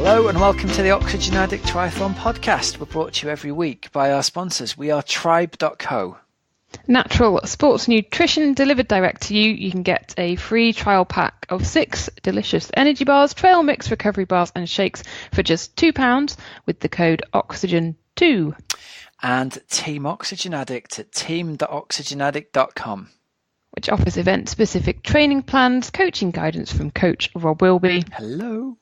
Hello and welcome to the Oxygenaddict Triathlon Podcast. We're brought to you every week by our sponsors. We are Tribe.co. Natural sports nutrition delivered direct to you. You can get a free trial pack of 6 delicious energy bars, trail mix, recovery bars and shakes for just £2 with the code OXYGEN2. And Team Oxygen Addict at team.oxygenaddict.com, which offers event-specific training plans, coaching guidance from Coach Rob Wilby. Hello.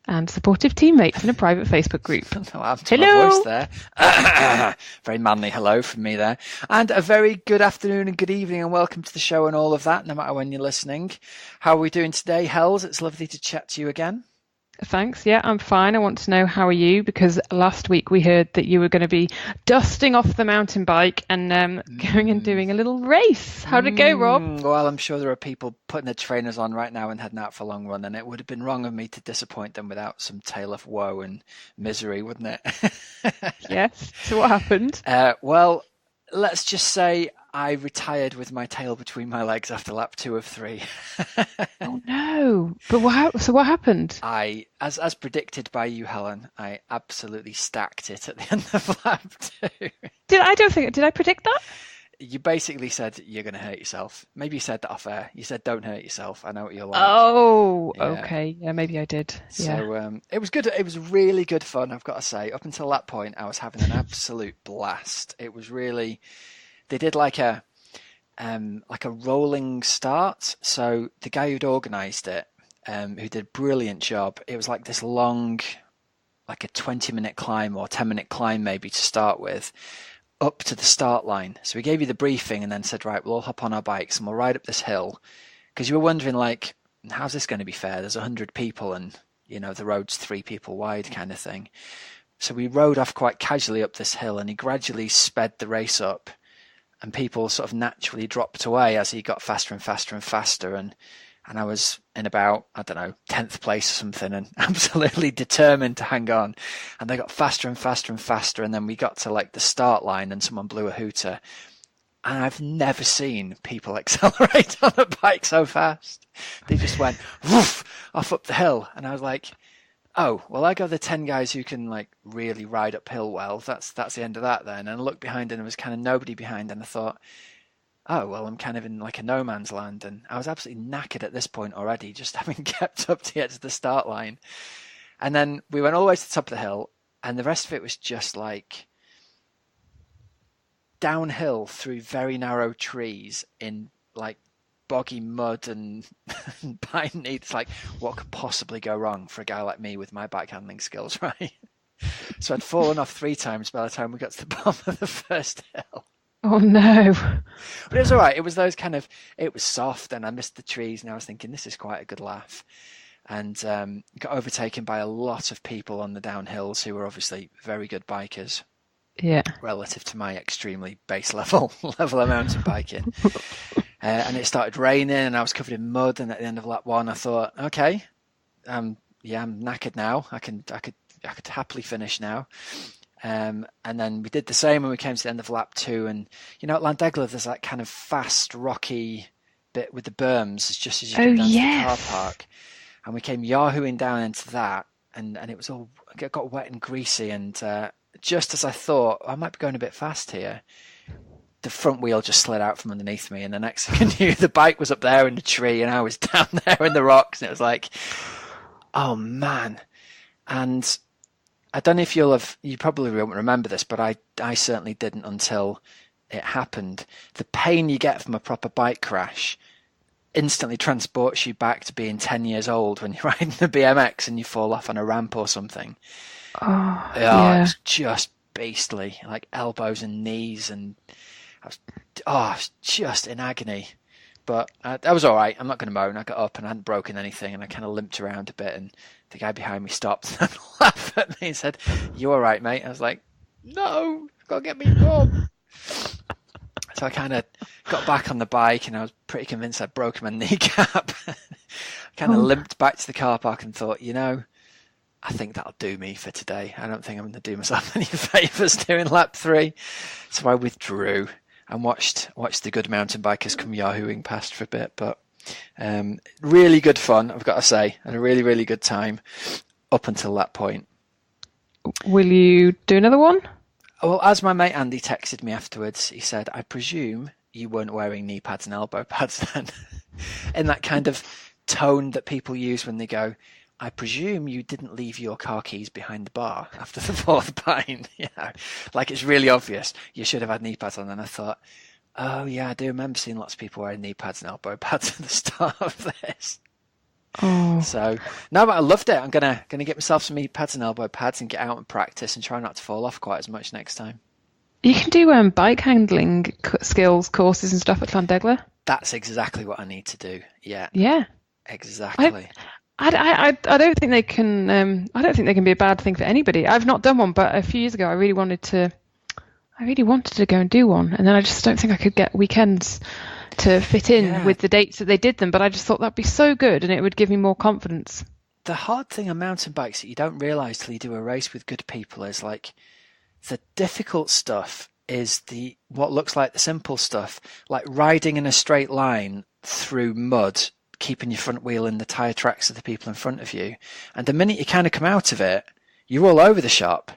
And supportive teammates in a private Facebook group. Hello. My voice there. Very manly hello from me there. And a very good afternoon and good evening and welcome to the show and all of that, no matter when you're listening. How are we doing today, Hells? It's lovely to chat to you again. Thanks. Yeah, I'm fine. I want to know, how are you? Because last week we heard that you were going to be dusting off the mountain bike and going and doing a little race. How did it go, Rob? Well, I'm sure there are people putting their trainers on right now and heading out for a long run, and it would have been wrong of me to disappoint them without some tale of woe and misery, wouldn't it? Yes. So what happened? Well, let's just say I retired with my tail between my legs after lap 2 of 3. Oh no! But what happened? As predicted by you, Helen, I absolutely stacked it at the end of lap 2. Did I predict that? You basically said you're going to hurt yourself. Maybe you said that off air. You said don't hurt yourself. I know what you're like. Oh, yeah. Okay. Yeah, maybe I did. So it was good. It was really good fun, I've got to say. Up until that point, I was having an absolute blast. It was really. They did like a rolling start. So the guy who'd organised it, who did a brilliant job, it was like this long, like a 20-minute climb or 10-minute climb maybe to start with, up to the start line. So he gave you the briefing and then said, right, we'll all hop on our bikes and we'll ride up this hill. Because you were wondering, like, how's this going to be fair? There's 100 people and, you know, the road's 3 people wide kind of thing. So we rode off quite casually up this hill and he gradually sped the race up. And people sort of naturally dropped away as he got faster and faster and faster. And I was in about, 10th place or something and absolutely determined to hang on. And they got faster and faster and faster. And then we got to like the start line and someone blew a hooter. And I've never seen people accelerate on a bike so fast. They just went woof off up the hill. And I was like, oh, well, I got the 10 guys who can like really ride uphill well. That's the end of that then. And I looked behind and there was kind of nobody behind. And I thought, oh, well, I'm kind of in like a no man's land. And I was absolutely knackered at this point already, just having kept up to get to the start line. And then we went all the way to the top of the hill. And the rest of it was just like downhill through very narrow trees in like boggy mud and pine needs. Like, what could possibly go wrong for a guy like me with my bike handling skills, right? So I'd fallen off 3 times by the time we got to the bottom of the first hill. Oh no. But it was all right. It was those kind of, it was soft and I missed the trees and I was thinking this is quite a good laugh. And got overtaken by a lot of people on the downhills who were obviously very good bikers. Yeah. Relative to my extremely base level of mountain biking. And it started raining and I was covered in mud. And at the end of lap 1, I thought, okay, I'm knackered now. I could happily finish now. And then we did the same when we came to the end of lap 2. And, you know, at Llandegla, there's that kind of fast, rocky bit with the berms. It's just as you come down to the car park. And we came yahooing down into that. And it was all, it got wet and greasy. And just as I thought, I might be going a bit fast here, the front wheel just slid out from underneath me. And the next thing I knew, the bike was up there in the tree and I was down there in the rocks. And it was like, oh, man. And I don't know if you probably won't remember this, but I certainly didn't until it happened. The pain you get from a proper bike crash instantly transports you back to being 10 years old when you're riding the BMX and you fall off on a ramp or something. Oh, yeah. It was just beastly, like elbows and knees, and I was just in agony. But I was all right. I'm not going to moan. I got up and I hadn't broken anything, and I kind of limped around a bit, and the guy behind me stopped and laughed at me and said, "You all right, mate?" I was like, "No, you've got to get me home." So I kind of got back on the bike and I was pretty convinced I'd broken my kneecap. I kind of limped back to the car park and thought, I think that'll do me for today. I don't think I'm going to do myself any favours doing lap 3. So I withdrew and watched the good mountain bikers come yahooing past for a bit. But really good fun, I've got to say, and a really, really good time. up until that point. Will you do another one? Well, as my mate Andy texted me afterwards, he said, I presume you weren't wearing knee pads and elbow pads then. In that kind of tone that people use when they go, I presume you didn't leave your car keys behind the bar after the fourth pint. Like it's really obvious. You should have had knee pads on. And I thought, oh yeah, I do remember seeing lots of people wearing knee pads and elbow pads at the start of this. Oh. So no, but I loved it. I'm gonna get myself some knee pads and elbow pads and get out and practice and try not to fall off quite as much next time. You can do bike handling skills courses and stuff at Llandegla. That's exactly what I need to do. Yeah. Yeah. Exactly. I don't think they can. I don't think they can be a bad thing for anybody. I've not done one, but a few years ago I really wanted to go and do one, and then I just don't think I could get weekends to fit in with the dates that they did them. But I just thought that'd be so good, and it would give me more confidence. The hard thing on mountain bikes that you don't realise till you do a race with good people is like the difficult stuff is what looks like the simple stuff, like riding in a straight line through mud, keeping your front wheel in the tyre tracks of the people in front of you. And the minute you kind of come out of it, you're all over the shop.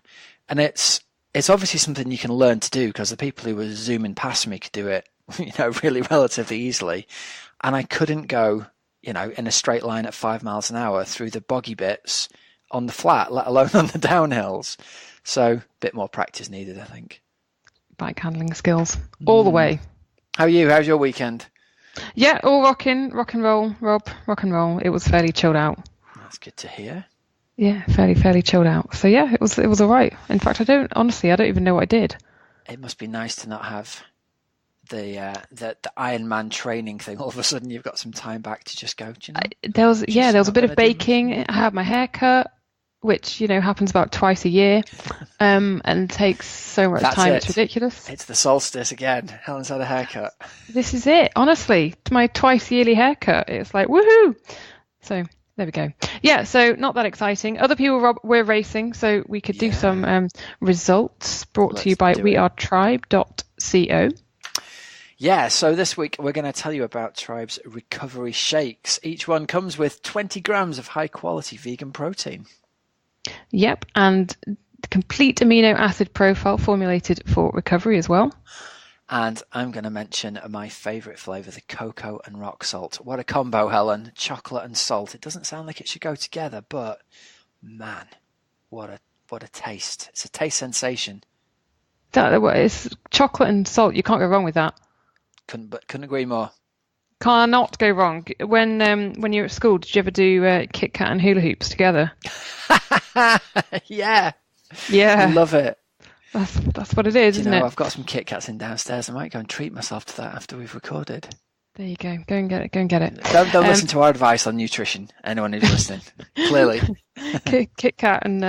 And it's obviously something you can learn to do, because the people who were zooming past me could do it, really relatively easily. And I couldn't go, in a straight line at 5 miles an hour through the boggy bits on the flat, let alone on the downhills. So a bit more practice needed, I think. Bike handling skills all the way. How are you? How's your weekend? Yeah, all rock and roll, Rob, rock and roll. It was fairly chilled out. That's good to hear. Yeah, fairly chilled out. So yeah, it was all right. In fact, I don't even know what I did. It must be nice to not have the Ironman training thing. All of a sudden, you've got some time back to just go. Do you know? There was a bit of baking. I had my hair cut, which happens about twice a year, and takes so much time. It's ridiculous. It's the solstice again. Helen's had a haircut. This is it. Honestly, my twice yearly haircut. It's like woohoo. So there we go. Yeah. So not that exciting. Other people were racing, so we could do some results brought to you by wearetribe.co. Yeah, so this week we're going to tell you about Tribe's recovery shakes. Each one comes with 20 grams of high-quality vegan protein. Yep, and the complete amino acid profile formulated for recovery as well. And I'm going to mention my favourite flavour, the cocoa and rock salt. What a combo, Helen. Chocolate and salt. It doesn't sound like it should go together, but man, what a taste. It's a taste sensation. It's chocolate and salt. You can't go wrong with that. Couldn't agree more. Cannot go wrong. When you were at school, did you ever do Kit Kat and hula hoops together? Yeah. Yeah. Love it. That's what it is, isn't it? I've got some Kit Kats in downstairs. I might go and treat myself to that after we've recorded. There you go. Go and get it. Don't listen to our advice on nutrition. Anyone who's listening, clearly. Kit Kat and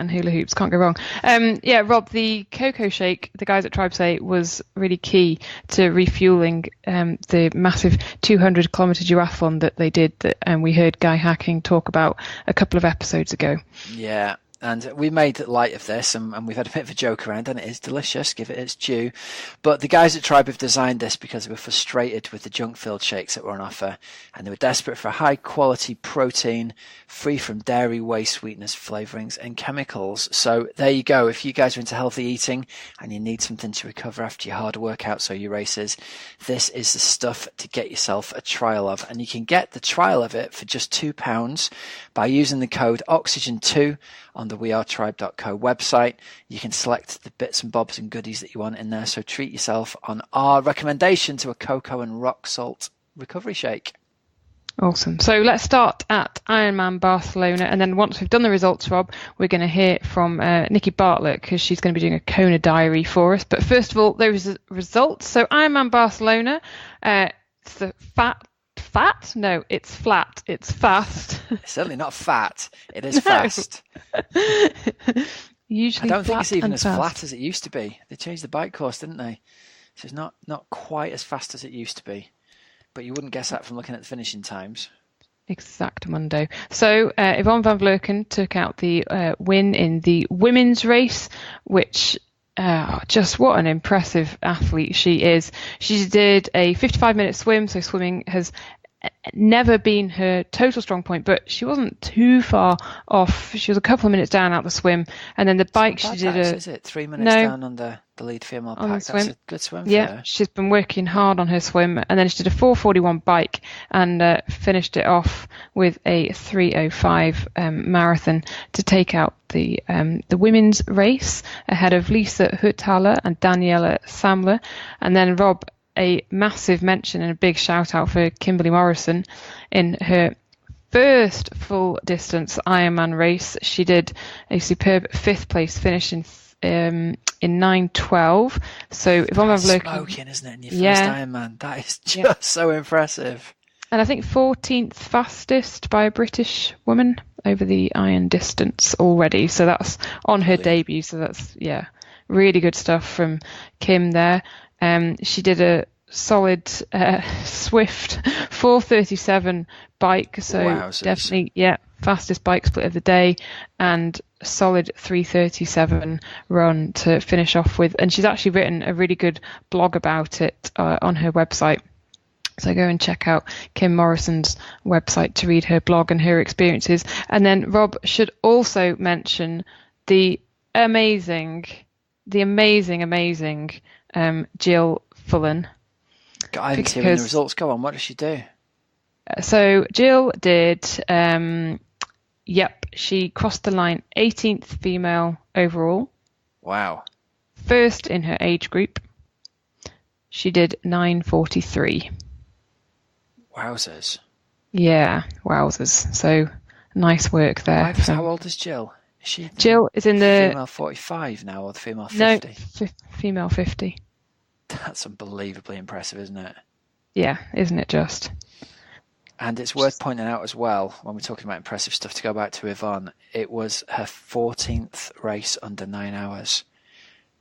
hula hoops, can't go wrong. Yeah, Rob, the cocoa shake, the guys at Tribe say, was really key to refueling the massive 200-kilometre duathlon that they did, and we heard Guy Hacking talk about a couple of episodes ago. Yeah. And we made light of this, and we've had a bit of a joke around, and it is delicious, give it its due. But the guys at Tribe have designed this because they were frustrated with the junk-filled shakes that were on offer, and they were desperate for high-quality protein, free from dairy, whey, sweeteners, flavourings, and chemicals. So there you go. If you guys are into healthy eating and you need something to recover after your hard workouts or your races, this is the stuff to get yourself a trial of. And you can get the trial of it for just £2 by using the code OXYGEN2 on the wearetribe.co website. You can select the bits and bobs and goodies that you want in there, so treat yourself on our recommendation to a cocoa and rock salt recovery shake. Awesome. So let's start at Ironman Barcelona, and then once we've done the results, Rob, we're going to hear from Nikki Bartlett, because she's going to be doing a Kona diary for us. But first of all, those results. So Ironman Barcelona, it's the fat? No, it's flat. It's fast. It's certainly not fat. It is fast. Usually, I don't think it's even as flat as it used to be. They changed the bike course, didn't they? So it's not quite as fast as it used to be. But you wouldn't guess that from looking at the finishing times. Exactamundo. So Yvonne van Vleuten took out the win in the women's race, which just what an impressive athlete she is. She did a 55-minute swim, so swimming has never been her total strong point, but she wasn't too far off. She was a couple of minutes down out the swim, and then the bike she did is it 3 minutes down on the lead female pack? That's a good swim for her. She's been working hard on her swim, and then she did a 4:41 bike and finished it off with a 3:05 marathon to take out the women's race ahead of Lisa Hutthaler and Daniela Samler. And then Rob, a massive mention and a big shout out for Kimberly Morrison in her first full distance Ironman race. She did a superb 5th place finish in 9:12. So if I'm looking, smoking, isn't it, in your first Ironman? That is just so impressive. And I think 14th fastest by a British woman over the iron distance already. So that's on her debut. So that's really good stuff from Kim there. She did a solid swift 4:37 bike, so definitely fastest bike split of the day, and solid 3:37 run to finish off with. And she's actually written a really good blog about it on her website, so go and check out Kim Morrison's website to read her blog and her experiences. And then Rob should also mention the amazing Jill Fullen. I haven't seen the results. Go on, what did she do? So Jill did, she crossed the line 18th female overall. Wow. First in her age group. She did 9:43. Wowzers. Yeah, wowzers. So nice work there. How old is Jill? Jill is in the female 45 now, or the female 50? No, female 50. That's unbelievably impressive, isn't it? Yeah, isn't it just? And it's worth pointing out as well, when we're talking about impressive stuff, to go back to Yvonne, it was her 14th race under 9 hours.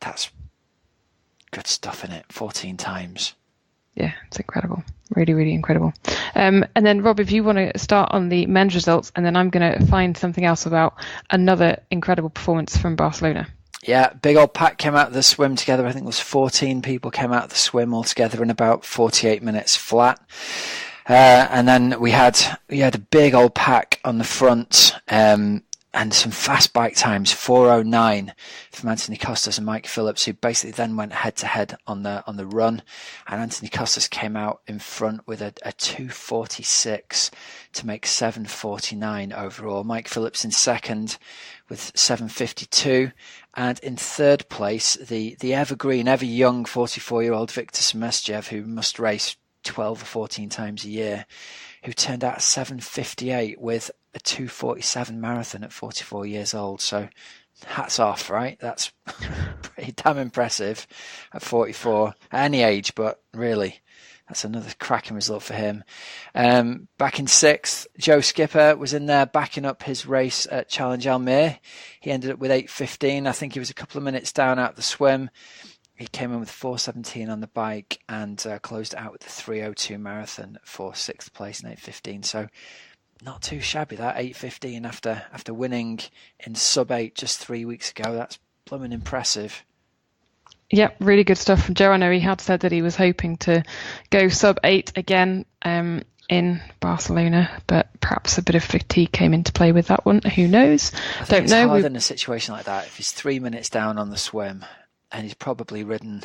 That's good stuff, isn't it? 14 times. Yeah, it's incredible. Really, really incredible. And then, Rob, if you want to start on the men's results, and then I'm going to find something else about another incredible performance from Barcelona. Yeah, big old pack came out of the swim together. I think it was 14 people came out of the swim altogether in about 48 minutes flat. And then we had a big old pack on the front, and some fast bike times, 4:09 from Anthony Costas and Mike Phillips, who basically then went head to head on the run. And Anthony Costas came out in front with a 2:46 to make 7:49 overall. Mike Phillips in second with 7:52, and in third place the evergreen, ever young 44-year-old Victor Semestjev, who must race 12 or 14 times a year, who turned out 7:58 with a 2:47 marathon at 44 years old. So hats off, right? That's pretty damn impressive at 44, at any age, but really that's another cracking result for him. Back in sixth, Joe Skipper was in there backing up his race at Challenge Almere. He ended up with 8:15. I think he was a couple of minutes down out the swim. He came in with 4:17 on the bike and closed out with the 3:02 marathon for sixth place in 8:15. So not too shabby, that 8:15 after winning in sub-8 just 3 weeks ago. That's blooming impressive. Yep, really good stuff from Joe. I know he had said that he was hoping to go sub-8 again in Barcelona, but perhaps a bit of fatigue came into play with that one. Who knows? Don't know. It's hard in a situation like that. If he's 3 minutes down on the swim, and he's probably ridden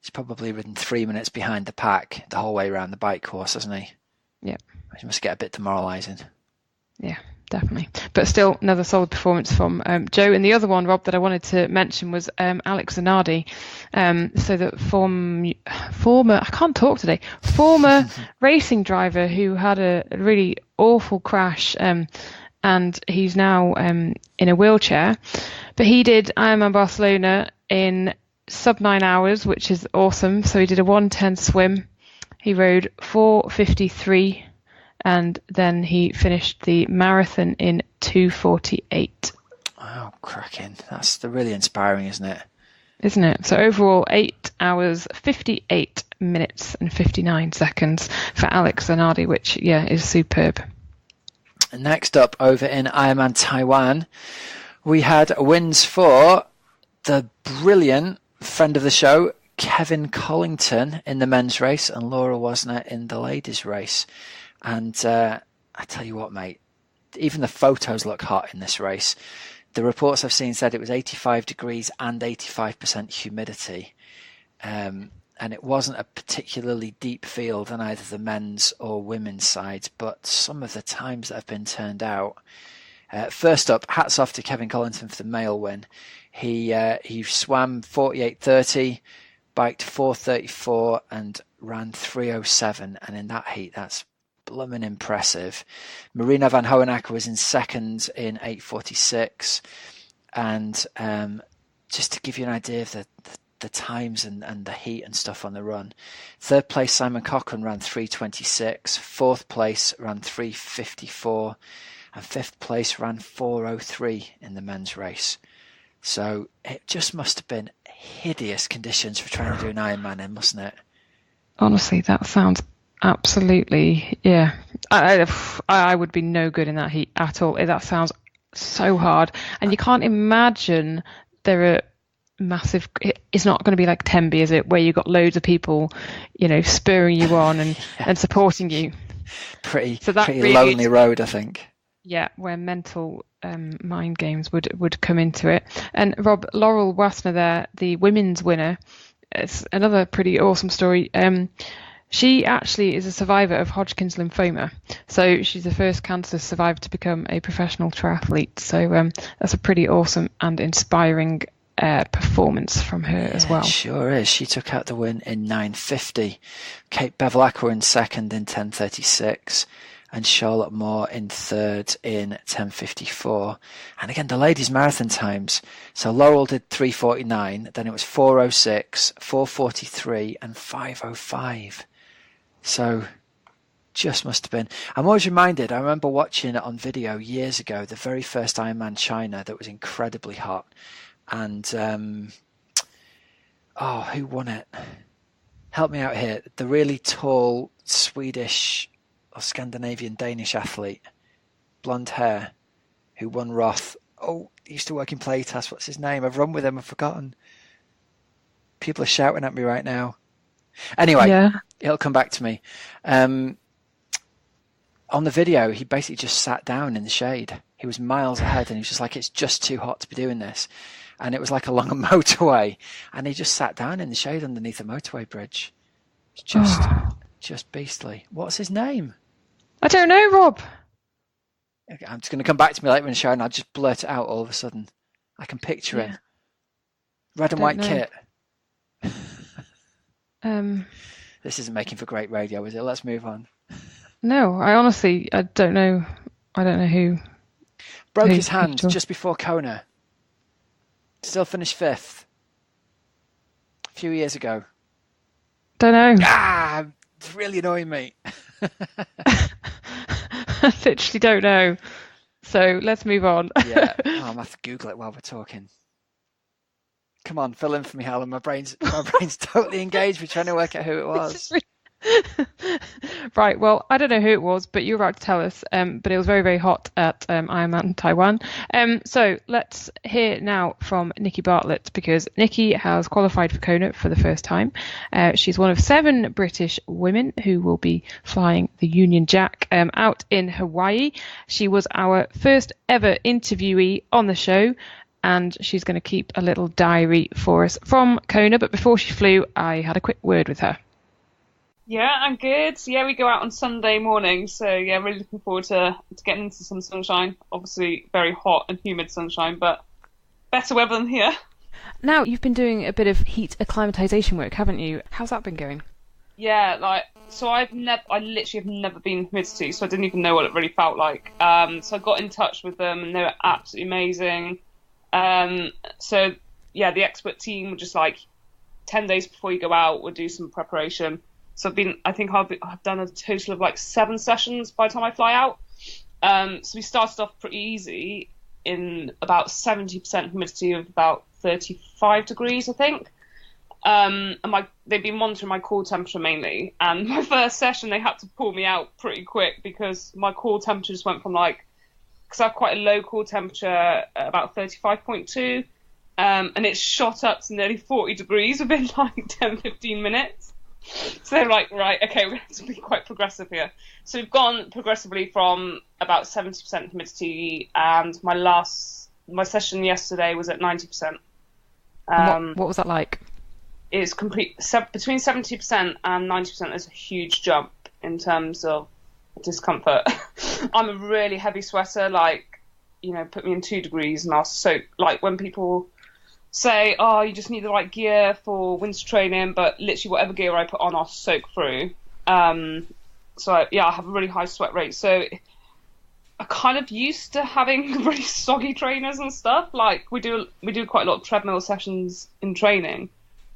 3 minutes behind the pack the whole way around the bike course, hasn't he? Yeah. He must get a bit demoralising. Yeah, definitely. But still, another solid performance from Joe. And the other one, Rob, that I wanted to mention was Alex Zanardi. So the former I can't talk today, former racing driver who had a really awful crash, and he's now in a wheelchair. But he did Ironman Barcelona in sub 9 hours, which is awesome. So he did a 1:10 swim. He rode 4:53. And then he finished the marathon in 2:48. Oh, cracking. That's really inspiring, isn't it? Isn't it? So overall, 8 hours, 58 minutes and 59 seconds for Alex Zanardi, which, is superb. Next up, over in Ironman Taiwan, we had wins for the brilliant friend of the show, Kevin Collington, in the men's race, and Laura Wasner in the ladies' race. And I tell you what, mate, even the photos look hot in this race. The reports I've seen said it was 85 degrees and 85% humidity. And it wasn't a particularly deep field on either the men's or women's sides, but some of the times that have been turned out. First up, hats off to Kevin Collington for the male win. He swam 48.30, biked 4.34 and ran 3.07. And in that heat, that's blooming impressive. Marina van Hohenacker was in second in 8.46. And just to give you an idea of the times and the heat and stuff on the run. Third place, Simon Cochrane ran 3.26. Fourth place ran 3.54. And fifth place ran 4.03 in the men's race. So it just must have been hideous conditions for trying to do an Ironman in, mustn't it? Honestly, that sounds absolutely, yeah. I would be no good in that heat at all. That sounds so hard. And you can't imagine there are massive, it's not going to be like Tembe, is it, where you've got loads of people, spurring you on and supporting you. Pretty really lonely road, I think. Yeah, where mental mind games would come into it. And Rob, Laurel Wassner there, the women's winner, it's another pretty awesome story. She actually is a survivor of Hodgkin's lymphoma. So she's the first cancer survivor to become a professional triathlete. So that's a pretty awesome and inspiring performance from her as well. It sure is. She took out the win in 9.50. Kate Bevilacqua in second in 10.36. And Charlotte Moore in third in 10.54. And again, the ladies' marathon times. So Laurel did 3.49, then it was 4.06, 4.43 and 5.05. So just must have been. I'm always reminded, I remember watching it on video years ago, the very first Ironman China that was incredibly hot. And, who won it? Help me out here. The really tall Swedish or Scandinavian Danish athlete, blonde hair, who won Roth. Oh, he used to work in Playtest. What's his name? I've run with him. I've forgotten. People are shouting at me right now. Anyway, It'll come back to me. On the video, he basically just sat down in the shade. He was miles ahead and he was just like, it's just too hot to be doing this. And it was like along a motorway. And he just sat down in the shade underneath the motorway bridge. It's just beastly. What's his name? I don't know, Rob. I'm just going to come back to me later in the show and I'll just blurt it out all of a sudden. I can picture him. Red and white kit. This isn't making for great radio, is it? Let's move on. No, I don't know. I don't know who. Broke his hand just before Kona. Still finished fifth. A few years ago. Don't know. It's really annoying me. I literally don't know. So let's move on. I'm going to have to Google it while we're talking. Come on, fill in for me, Helen. My brain's totally engaged. We're trying to work out who it was. Right, well, I don't know who it was, but you were about to tell us. But it was very, very hot at Ironman Taiwan. So let's hear now from Nikki Bartlett, because Nikki has qualified for Kona for the first time. She's one of 7 British women who will be flying the Union Jack out in Hawaii. She was our first ever interviewee on the show, and she's going to keep a little diary for us from Kona. But before she flew, I had a quick word with her. Yeah, I'm good. Yeah, we go out on Sunday morning, so yeah, really looking forward to getting into some sunshine. Obviously very hot and humid sunshine, but better weather than here. Now, you've been doing a bit of heat acclimatization work, haven't you? How's that been going? Yeah, so I literally have never been in humidity, so I didn't even know what it really felt like. So I got in touch with them and they were absolutely amazing. So yeah, the expert team were just like 10 days before you go out, we'll do some preparation. So I've done a total of like 7 sessions by the time I fly out. So we started off pretty easy in about 70% humidity of about 35 degrees, I think. And they've been monitoring my core temperature mainly. And my first session, they had to pull me out pretty quick because my core temperature just went from because I have quite a low core temperature, about 35.2. And it shot up to nearly 40 degrees within 10, 15 minutes. So they're like, right, okay, we're going to be quite progressive here. So we've gone progressively from about 70% humidity, and my session yesterday was at 90%. What was that like? It's between 70% and 90% is a huge jump in terms of discomfort. I'm a really heavy sweater, like, put me in 2 degrees and I'll soak. Like when people say, oh, you just need the right gear for winter training, but literally whatever gear I put on, I'll soak through. So I have a really high sweat rate. So I kind of used to having really soggy trainers and stuff. Like we do quite a lot of treadmill sessions in training,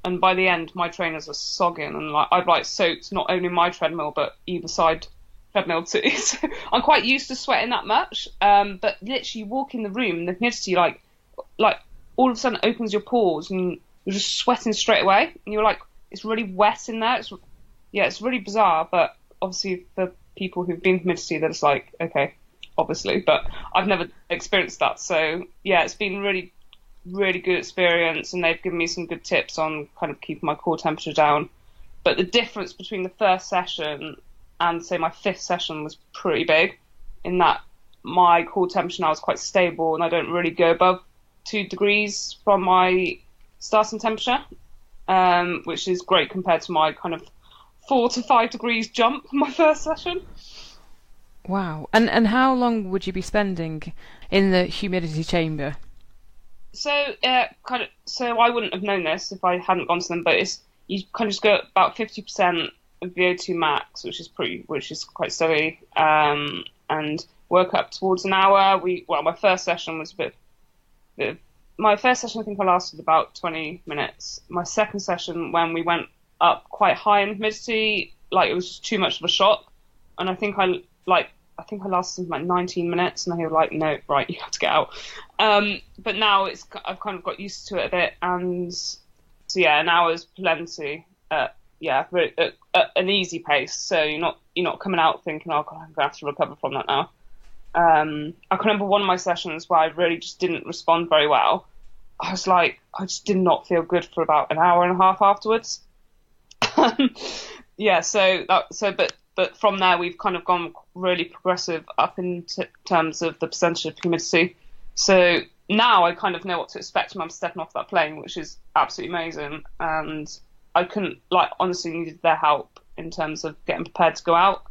and by the end my trainers are sogging, and like I've soaked not only my treadmill but either side treadmill too. So I'm quite used to sweating that much. But literally you walk in the room and the humidity like all of a sudden opens your pores and you're just sweating straight away, and you're like, it's really wet in there. It's really bizarre, but obviously for people who've been humidity, they're just like, okay, obviously, but I've never experienced that. So yeah, it's been really, really good experience, and they've given me some good tips on kind of keeping my core temperature down. But the difference between the first session and say my 5th session was pretty big, in that my core temperature now is quite stable and I don't really go above 2 degrees from my starting temperature, which is great compared to my kind of 4 to 5 degrees jump in my first session. Wow. And how long would you be spending in the humidity chamber? So I wouldn't have known this if I hadn't gone to them, but you kind of just go about 50% of VO2 max, which is quite steady, and work up towards an hour. My first session was my first session I think I lasted about 20 minutes. My second session, when we went up quite high in humidity, like it was just too much of a shock, and I think I lasted like 19 minutes, and they were like, no, right, you have to get out. But now I've kind of got used to it a bit, and so yeah, an hour's plenty. At an easy pace, so you're not coming out thinking, oh god, I'm gonna have to recover from that now. I can remember one of my sessions where I really just didn't respond very well. I was like, I just did not feel good for about an hour and a half afterwards. But from there we've kind of gone really progressive up in terms of the percentage of humidity. So now I kind of know what to expect when I'm stepping off that plane, which is absolutely amazing. And I couldn't, honestly needed their help in terms of getting prepared to go out.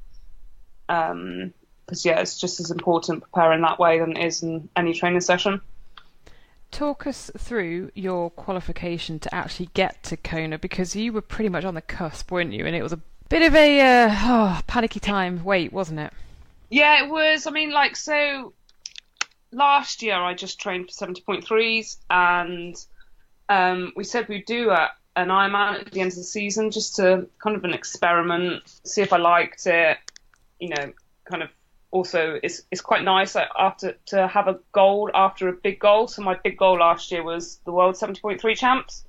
Because it's just as important preparing that way than it is in any training session. Talk us through your qualification to actually get to Kona, because you were pretty much on the cusp, weren't you? And it was a bit of a panicky time wait, wasn't it? Yeah, it was. I mean, so last year I just trained for 70.3s, and we said we'd do an Ironman at the end of the season, just to kind of an experiment, see if I liked it, kind of. Also, it's quite nice to have a goal after a big goal. So my big goal last year was the World 70.3 Champs.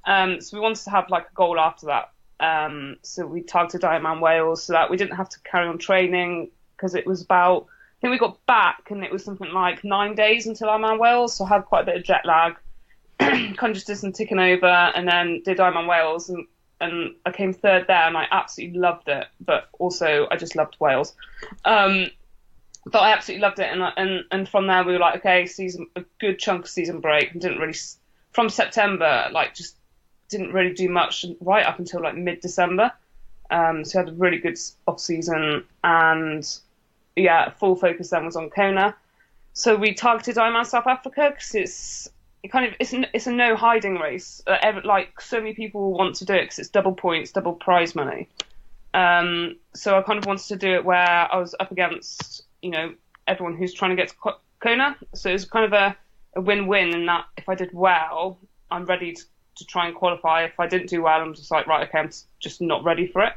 So we wanted to have a goal after that. So we targeted Ironman Wales so that we didn't have to carry on training, because it was about, I think we got back and it was something like 9 days until Ironman Wales. So I had quite a bit of jet lag, kind of just did some ticking over, and then did Ironman Wales, and I came 3rd there, and I absolutely loved it. But also, I just loved Wales. But I absolutely loved it, and from there we were like, okay, a good chunk of season break, and didn't really, from September, just didn't really do much right up until mid-December. So I had a really good off season, and full focus then was on Kona. So we targeted Ironman South Africa because it's a no hiding race. So many people want to do it because it's double points, double prize money. So I kind of wanted to do it where I was up against, everyone who's trying to get to Kona. So it was kind of a win-win in that if I did well, I'm ready to try and qualify. If I didn't do well, I'm just like, right, okay, I'm just not ready for it.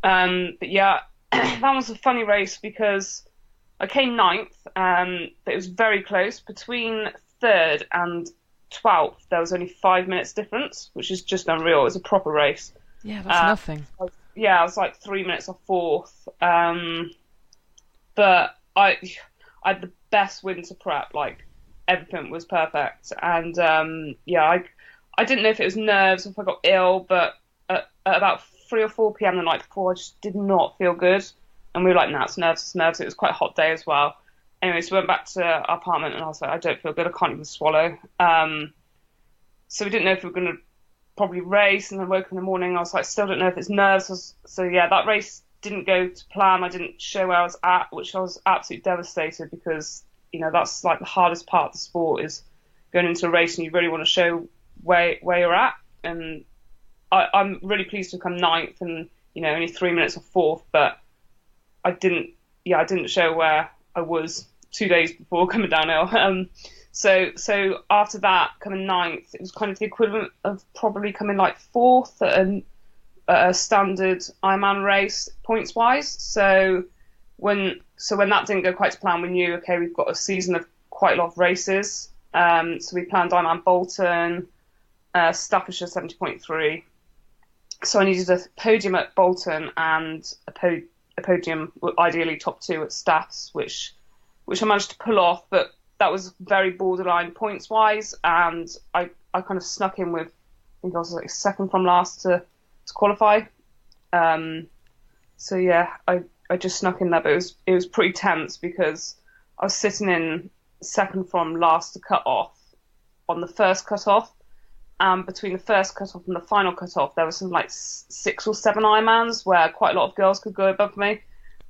But yeah, that was a funny race because I came 9th, but it was very close. Between 3rd and 12th, there was only 5 minutes difference, which is just unreal. It was a proper race. Yeah, that's nothing. I was 3 minutes off 4th. But I had the best winter prep. Everything was perfect. And I didn't know if it was nerves, if I got ill, but at about 3 or 4 p.m. the night before. I just did not feel good. And we were like, nah, it's nerves, it's nerves. It was quite a hot day as well. Anyway, so we went back to our apartment and I was like, I don't feel good. I can't even swallow. So we didn't know if we were going to probably race, and then woke up in the morning. I was like, still don't know if it's nerves. So yeah, that race didn't go to plan. I didn't show where I was at, which I was absolutely devastated because, you know, that's like the hardest part of the sport is going into a race and you really want to show where you're at. And I'm really pleased to come 9th and, you know, only 3 minutes off 4th, but I didn't show where I was 2 days before coming downhill. So after that, coming 9th, it was kind of the equivalent of probably coming like 4th at a standard Ironman race points wise. So when that didn't go quite to plan, we knew, okay, we've got a season of quite a lot of races. So we planned Ironman Bolton, Staffordshire 70.3. So I needed a podium at Bolton and a podium, ideally top 2 at Staffs, which I managed to pull off, but that was very borderline points wise, and I kind of snuck in with, I think I was like second from last to qualify. So yeah, I just snuck in there, but it was pretty tense because I was sitting in second from last to cut off on the first cut off. Between the first cut off and the final cut off, there was some like 6 or 7 Ironmans where quite a lot of girls could go above me.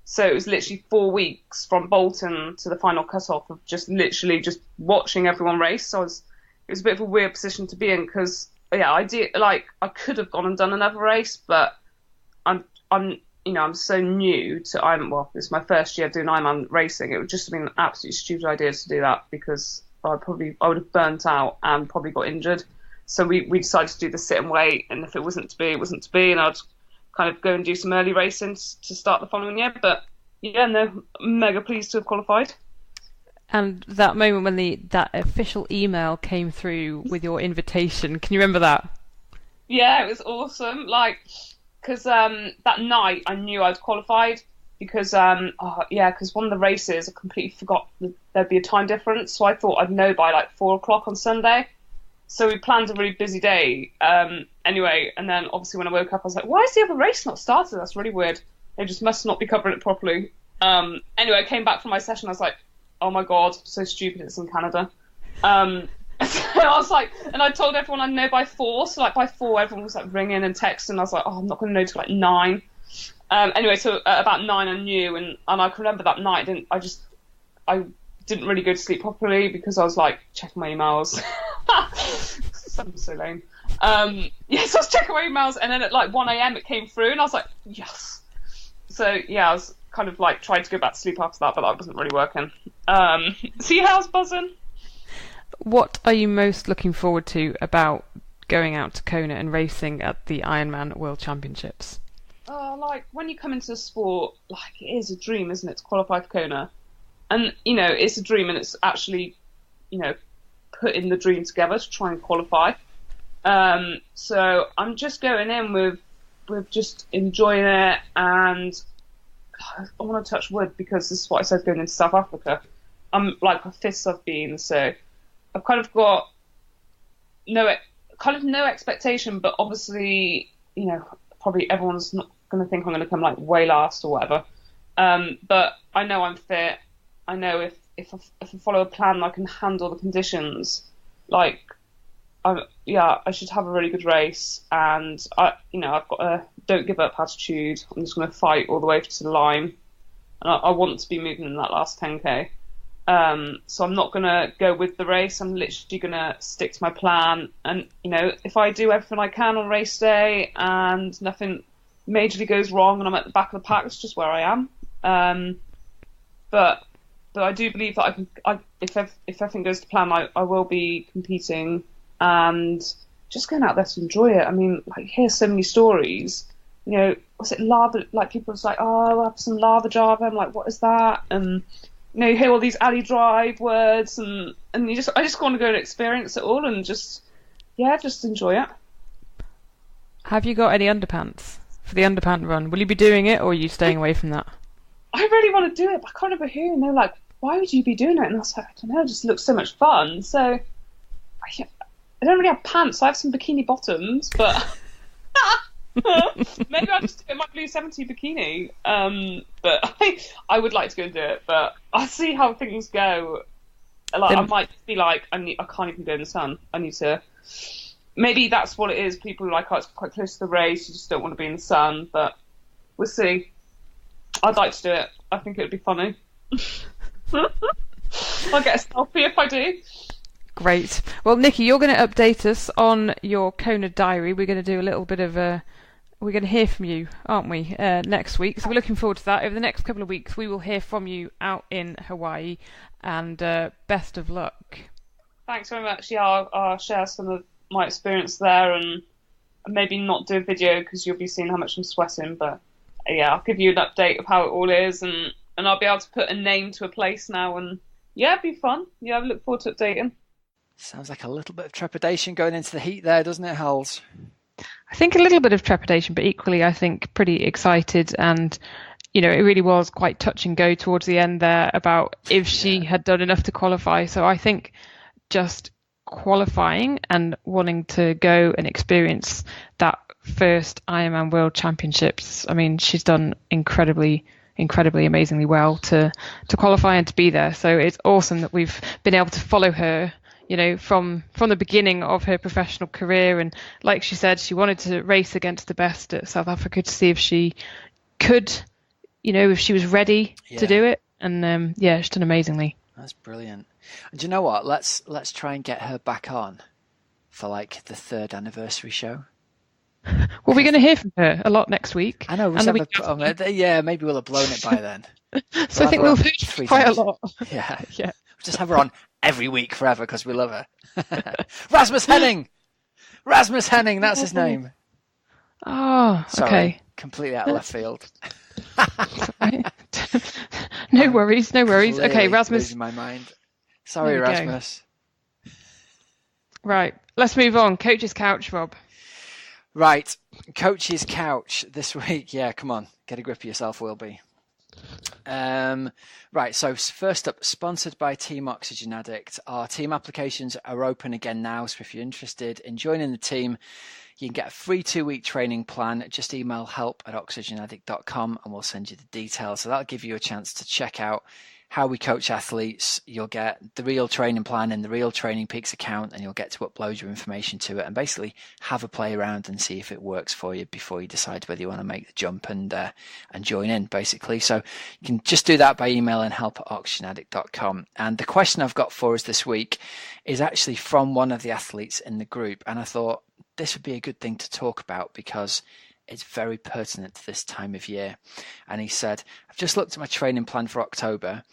So it was literally 4 weeks from Bolton to the final cut-off of just literally just watching everyone race. So it was a bit of a weird position to be in because, yeah, I could have gone and done another race, but I'm so new to well, it's my first year doing Ironman racing. It would just have been an absolutely stupid idea to do that because I would have burnt out and probably got injured. So we decided to do the sit and wait, and if it wasn't to be, it wasn't to be, and I'd kind of go and do some early racing to start the following year. But yeah, no, mega pleased to have qualified. And that moment when that official email came through with your invitation, can you remember that? Yeah, it was awesome. Like, because that night I knew I'd qualified because because one of the races I completely forgot there'd be a time difference, so I thought I'd know by like 4 o'clock on Sunday. So we planned a really busy day. Anyway, and then obviously when I woke up, I was like, why is the other race not started? That's really weird. They just must not be covering it properly. Anyway, I came back from my session. I was like, oh my God, so stupid. It's in Canada. So I was like, and I told everyone I'd know by 4. So like by 4, everyone was like ringing and texting. I was like, oh, I'm not going to know till like 9. Anyway, so at about 9 I knew. And I can remember that night, I didn't really go to sleep properly because I was like checking my emails. Something so lame. So I was checking my emails, and then at like 1 a.m. it came through, and I was like, yes. So yeah, I was kind of like trying to go back to sleep after that, but that wasn't really working. So yeah, I was buzzing. What are you most looking forward to about going out to Kona and racing at the Ironman World Championships? Like when you come into the sport, like it is a dream, isn't it, to qualify for Kona? And you know, it's a dream, and it's actually, you know, putting the dream together to try and qualify. So I'm just going in with just enjoying it, and I want to touch wood because this is what I said going into South Africa. I'm like my 5th I've been, so I've kind of got no expectation, but obviously, you know, probably everyone's not going to think I'm going to come like way last or whatever. But I know I'm fit. I know if I follow a plan, I can handle the conditions. Like, I should have a really good race, and I've got a don't give up attitude. I'm just going to fight all the way to the line, and I want to be moving in that last 10k. So I'm not going to go with the race. I'm literally going to stick to my plan, and you know, if I do everything I can on race day and nothing majorly goes wrong, and I'm at the back of the pack, it's just where I am. But I do believe that if everything goes to plan, I will be competing and just going out there to enjoy it. I mean, like, hear so many stories. You know, was it lava? Like, people was like, oh, I'll have some lava java. I'm like, what is that? And you know, you hear all these alley drive words, and I just want to go and experience it all and just enjoy it. Have you got any underpants for the underpant run? Will you be doing it, or are you staying away from that? I really want to do it, but I can't remember who. And they're like, why would you be doing it? And I was like, I don't know, it just looks so much fun. So I don't really have pants. I have some bikini bottoms, but Maybe I'll just do it in my blue 70 bikini. But I would like to go and do it, but I'll see how things go. Like, I might just be like, I can't even go in the sun. I need to. Maybe that's what it is. People are like, oh, it's quite close to the race. You just don't want to be in the sun. But we'll see. I'd like to do it. I think it would be funny. I'll get a selfie if I do. Great. Well, Nikki, you're going to update us on your Kona diary. We're going to do a little bit of we're going to hear from you, aren't we, next week? So we're looking forward to that. Over the next couple of weeks, we will hear from you out in Hawaii. And best of luck. Thanks very much. Yeah, I'll share some of my experience there and maybe not do a video because you'll be seeing how much I'm sweating. But yeah, I'll give you an update of how it all is, and I'll be able to put a name to a place now. And yeah, it'd be fun. Yeah, I look forward to updating. Sounds like a little bit of trepidation going into the heat there, doesn't it, Hals? I think a little bit of trepidation, but equally I think pretty excited. And you know, it really was quite touch and go towards the end there about if she had done enough to qualify. So I think just qualifying and wanting to go and experience that first Ironman World Championships. I mean, she's done incredibly, amazingly well to qualify and to be there. So it's awesome that we've been able to follow her, you know, from the beginning of her professional career. And like she said, she wanted to race against the best at South Africa to see if she could, you know, if she was ready to do it. And she's done amazingly. That's brilliant. And do you know what? Let's try and get her back on for like the 3rd anniversary show. Well, we're going to hear from her a lot next week. I know. Maybe we'll have blown it by then. So I think we'll hear quite a lot. Yeah. We'll just have her on every week forever because we love her. Rasmus Henning, that's his name. Oh, sorry, okay. Completely out of left field. No worries. Okay, Rasmus. Losing my mind. Sorry, Rasmus. Right, let's move on. Coach's couch, Rob. Right, Coach's couch this week. Yeah, come on, get a grip of yourself, Wilby. Right, so first up, sponsored by Team Oxygenaddict. Our team applications are open again now, so if you're interested in joining the team, you can get a free 2-week training plan. Just email help@oxygenaddict.com and we'll send you the details. So that'll give you a chance to check out how we coach athletes. You'll get the real training plan in the Real Training Peaks account, and you'll get to upload your information to it and basically have a play around and see if it works for you before you decide whether you want to make the jump and join in, basically. So you can just do that by emailing help@oxygenaddict.com. And the question I've got for us this week is actually from one of the athletes in the group, and I thought this would be a good thing to talk about because it's very pertinent to this time of year. And he said, I've just looked at my training plan for October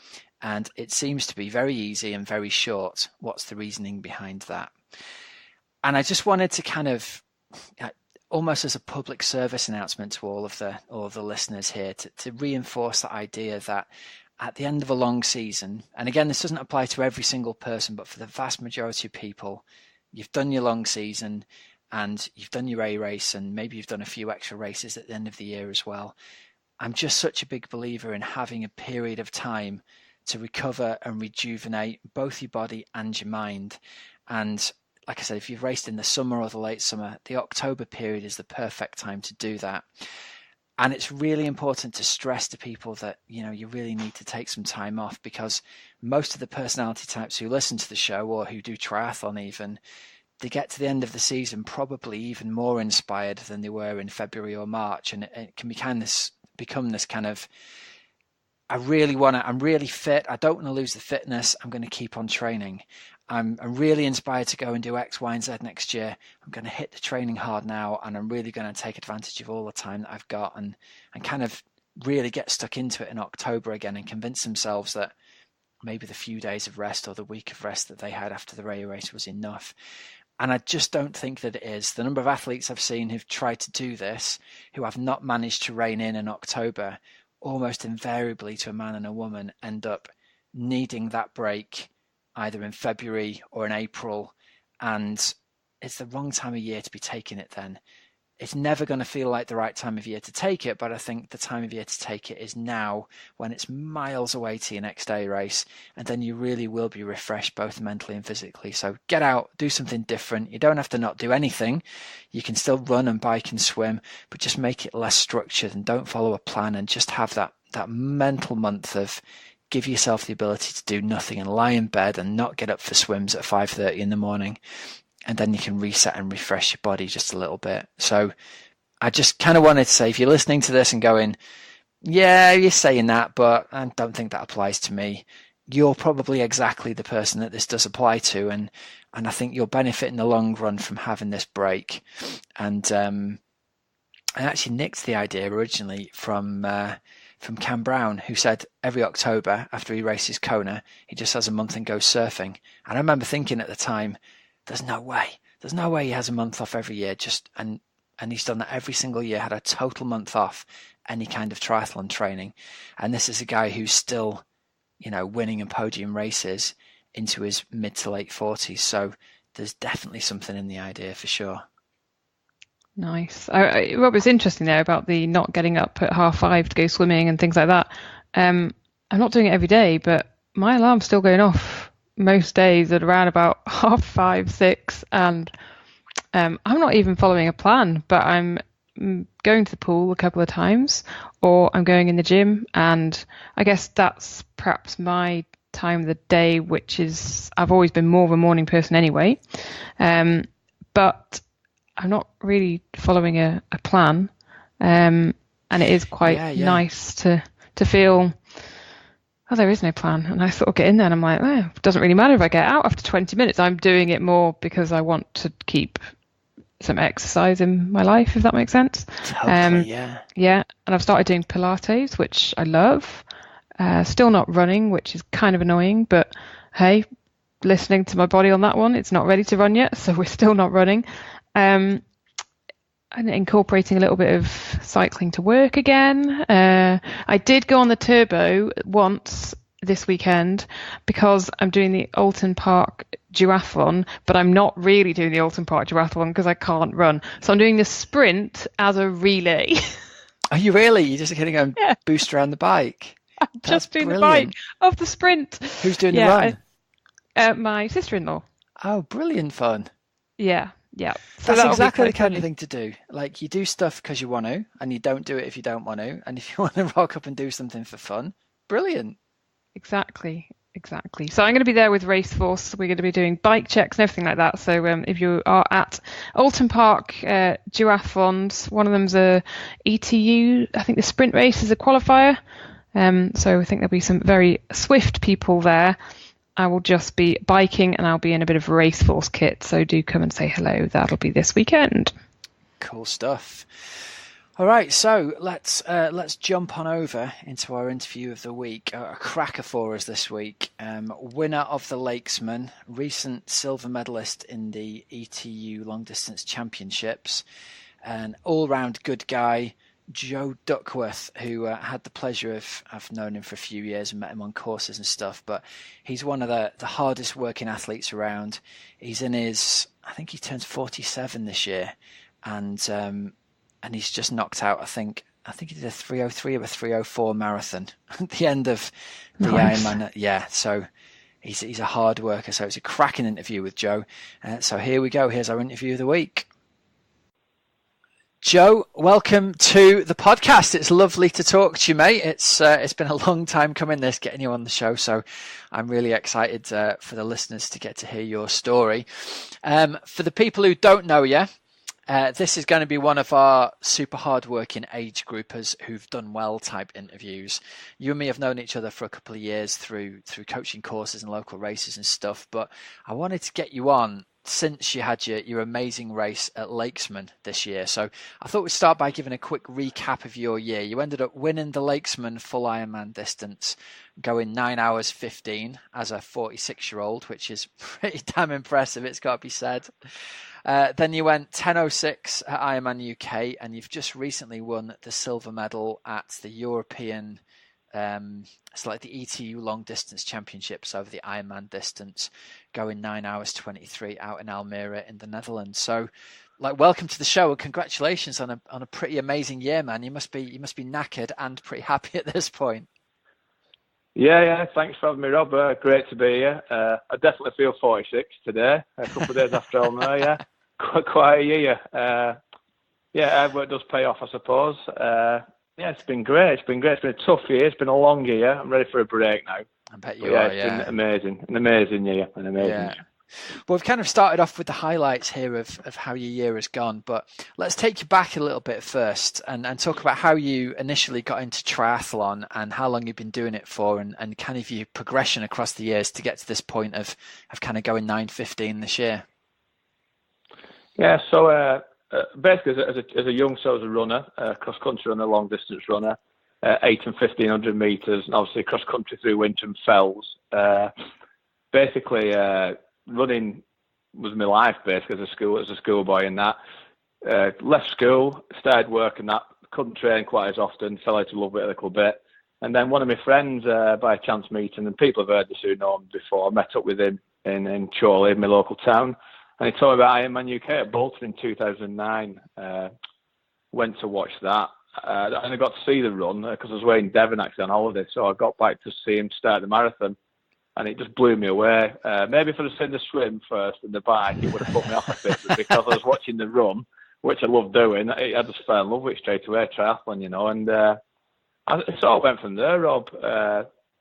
and it seems to be very easy and very short. What's the reasoning behind that? And I just wanted to kind of, almost as a public service announcement to all of the listeners here, to reinforce the idea that at the end of a long season, and again, this doesn't apply to every single person, but for the vast majority of people, you've done your long season, and you've done your A race, and maybe you've done a few extra races at the end of the year as well. I'm just such a big believer in having a period of time to recover and rejuvenate both your body and your mind. And like I said, if you've raced in the summer or the late summer, the October period is the perfect time to do that. And it's really important to stress to people that, you know, you really need to take some time off, because most of the personality types who listen to the show or who do triathlon even, they get to the end of the season probably even more inspired than they were in February or March. And it can become this kind of, I'm really fit. I don't want to lose the fitness. I'm going to keep on training. I'm really inspired to go and do X, Y, and Z next year. I'm going to hit the training hard now, and I'm really going to take advantage of all the time that I've got and kind of really get stuck into it in October again and convince themselves that maybe the few days of rest or the week of rest that they had after the Ray race was enough. And I just don't think that it is. The number of athletes I've seen who've tried to do this, who have not managed to rein in October, almost invariably to a man and a woman, end up needing that break either in February or in April. And it's the wrong time of year to be taking it then. it's never going to feel like the right time of year to take it, but I think the time of year to take it is now, when it's miles away to your next day race, and then you really will be refreshed both mentally and physically. So get out, do something different. You don't have to not do anything. You can still run and bike and swim, but just make it less structured and don't follow a plan, and just have that mental month of give yourself the ability to do nothing and lie in bed and not get up for swims at 5:30 in the morning. And then you can reset and refresh your body just a little bit. So I just kind of wanted to say, if you're listening to this and going, yeah, you're saying that, but I don't think that applies to me, you're probably exactly the person that this does apply to. And I think you'll benefit in the long run from having this break. And I actually nicked the idea originally from Cam Brown, who said every October after he races Kona, he just has a month and goes surfing. And I remember thinking at the time, there's no way he has a month off every year. And he's done that every single year, had a total month off any kind of triathlon training. And this is a guy who's still, winning and podium races into his mid to late 40s. So there's definitely something in the idea for sure. Nice. What was interesting there about the not getting up at 5:30 to go swimming and things like that. I'm not doing it every day, but my alarm's still going off most days at around about 5:30, 6, and I'm not even following a plan, but I'm going to the pool a couple of times, or I'm going in the gym, and I guess that's perhaps my time of the day, which is, I've always been more of a morning person anyway, but I'm not really following a plan, and it is quite nice to feel, oh, there is no plan. And I sort of get in there and I'm like, oh, it doesn't really matter if I get out after 20 minutes. I'm doing it more because I want to keep some exercise in my life, if that makes sense. Totally, yeah. Yeah, and I've started doing Pilates, which I love. Still not running, which is kind of annoying, but hey, listening to my body on that one, it's not ready to run yet, so we're still not running. And incorporating a little bit of cycling to work again. I did go on the turbo once this weekend because I'm doing the Alton Park duathlon, but I'm not really doing the Alton Park duathlon because I can't run. So I'm doing the sprint as a relay. Are you really? You're just going to go and boost around the bike? I'm just doing brilliant. The bike of the sprint. Who's doing the run? My sister-in-law. Oh, brilliant fun. Yeah. Yeah, so that's exactly the kind of thing to do. Like, you do stuff because you want to, and you don't do it if you don't want to. And if you want to rock up and do something for fun, brilliant. Exactly. So I'm going to be there with Race Force. We're going to be doing bike checks and everything like that. So if you are at Alton Park duathlons, one of them's a ETU. I think the sprint race is a qualifier. So I think there'll be some very swift people there. I will just be biking and I'll be in a bit of Race Force kit. So do come and say hello. That'll be this weekend. Cool stuff. All right, so let's jump on over into our interview of the week. A cracker for us this week. Winner of the Lakesman, recent silver medalist in the ETU Long Distance Championships, an all-round good guy, Joe Duckworth, who had the pleasure of, I've known him for a few years and met him on courses and stuff, but he's one of the hardest working athletes around. He's in his, I think he turns 47 this year, and he's just knocked out, I think he did a 3:03 or a 3:04 marathon at the end of the Ironman. Yeah, so he's a hard worker, so it's a cracking interview with Joe. So here we go, here's our interview of the week. Joe, welcome to the podcast. It's lovely to talk to you, mate. It's been a long time coming, this, getting you on the show, so I'm really excited for the listeners to get to hear your story. For the people who don't know you, this is going to be one of our super hard-working age groupers who've done well type interviews. You and me have known each other for a couple of years through coaching courses and local races and stuff, but I wanted to get you on since you had your amazing race at Lakesman this year. So I thought we'd start by giving a quick recap of your year. You ended up winning the Lakesman full Ironman distance, going 9 hours 15 as a 46-year-old, which is pretty damn impressive, it's got to be said. Then you went 10:06 at Ironman UK, and you've just recently won the silver medal at the European, it's like the ETU Long Distance Championships over the Ironman distance, going 9 hours 23 out in Almere in the Netherlands. So welcome to the show and congratulations on a pretty amazing year, man. You must be knackered and pretty happy at this point. Yeah. Thanks for having me, Rob. Great to be here. I definitely feel 46 today. A couple of days after Almere, yeah. Quite a year. Hard work does pay off, I suppose. It's been great. It's been a tough year. It's been a long year. I'm ready for a break now. I bet you are. It's been amazing. An amazing year. Year. Well, we've kind of started off with the highlights here of how your year has gone, but let's take you back a little bit first and talk about how you initially got into triathlon and how long you've been doing it for and kind of your progression across the years to get to this point of kind of going 9:15 this year. Yeah, so basically as a youngster, I was a runner, cross-country runner, long-distance runner, 8 and 1,500 metres, and obviously cross-country through winter and fells. Running was my life basically as a schoolboy and that. Left school, started working that, couldn't train quite as often, fell out of love with it a little bit. And then one of my friends, by a chance meeting, and people have heard this who know him before, I met up with him in Chorley, my local town, and he told me about Ironman UK at Bolton in 2009. Went to watch that. And I got to see the run because I was away in Devon actually on holiday, so I got back to see him start the marathon. And it just blew me away. Maybe if I'd have seen the swim first and the bike, it would have put me off a bit. But because I was watching the run, which I love doing, I just fell in love with it straight away, triathlon, And it sort of went from there, Rob.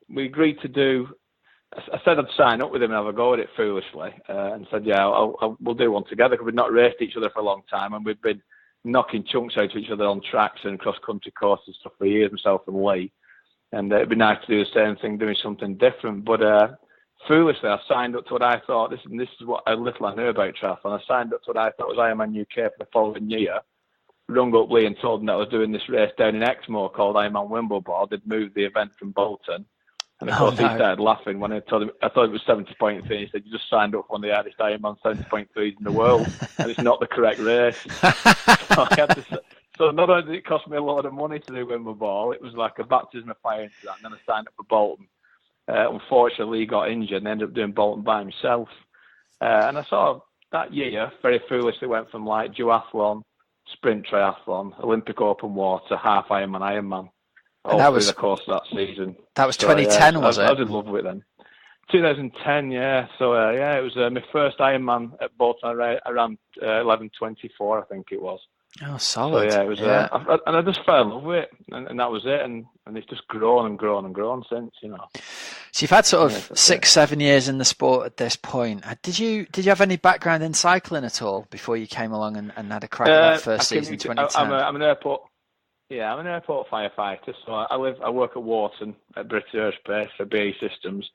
We agreed to do... I said I'd sign up with him and have a go at it foolishly. And said, we'll do one together because we'd not raced each other for a long time. And we'd been knocking chunks out of each other on tracks and cross-country courses and stuff for years, myself and Lee. And it'd be nice to do the same thing, doing something different. But foolishly, I signed up to what I thought, this is what a little I knew about triathlon. I signed up to what I thought was Ironman UK for the following year. Rung up Lee and told him that I was doing this race down in Exmoor called Ironman Wimbledon. They'd moved the event from Bolton. And of course, he started laughing when I told him, I thought it was 70.3. He said, you just signed up for one of the hardest Ironman 70.3s in the world, and it's not the correct race. So not only did it cost me a lot of money to do Wimbledon, it was like a baptism of fire into that. And then I signed up for Bolton. Unfortunately, he got injured and ended up doing Bolton by himself. And I saw that year, very foolishly, went from like duathlon, sprint triathlon, Olympic open water, half Ironman. All through the course of that season. That was 2010, was it? I was in love with it then. 2010, yeah. So, it was my first Ironman at Bolton. I ran 11:24, I think it was. Oh, solid. So, it was, and I just fell in love with it, and that was it. And it's just grown and grown and grown since, So you've had sort of 6-7 years in the sport at this point. Did you have any background in cycling at all before you came along and had a crack at that first season in 2010? I'm an airport. Yeah, I'm an airport firefighter, so I work at Wharton at British Aerospace for BAE Systems.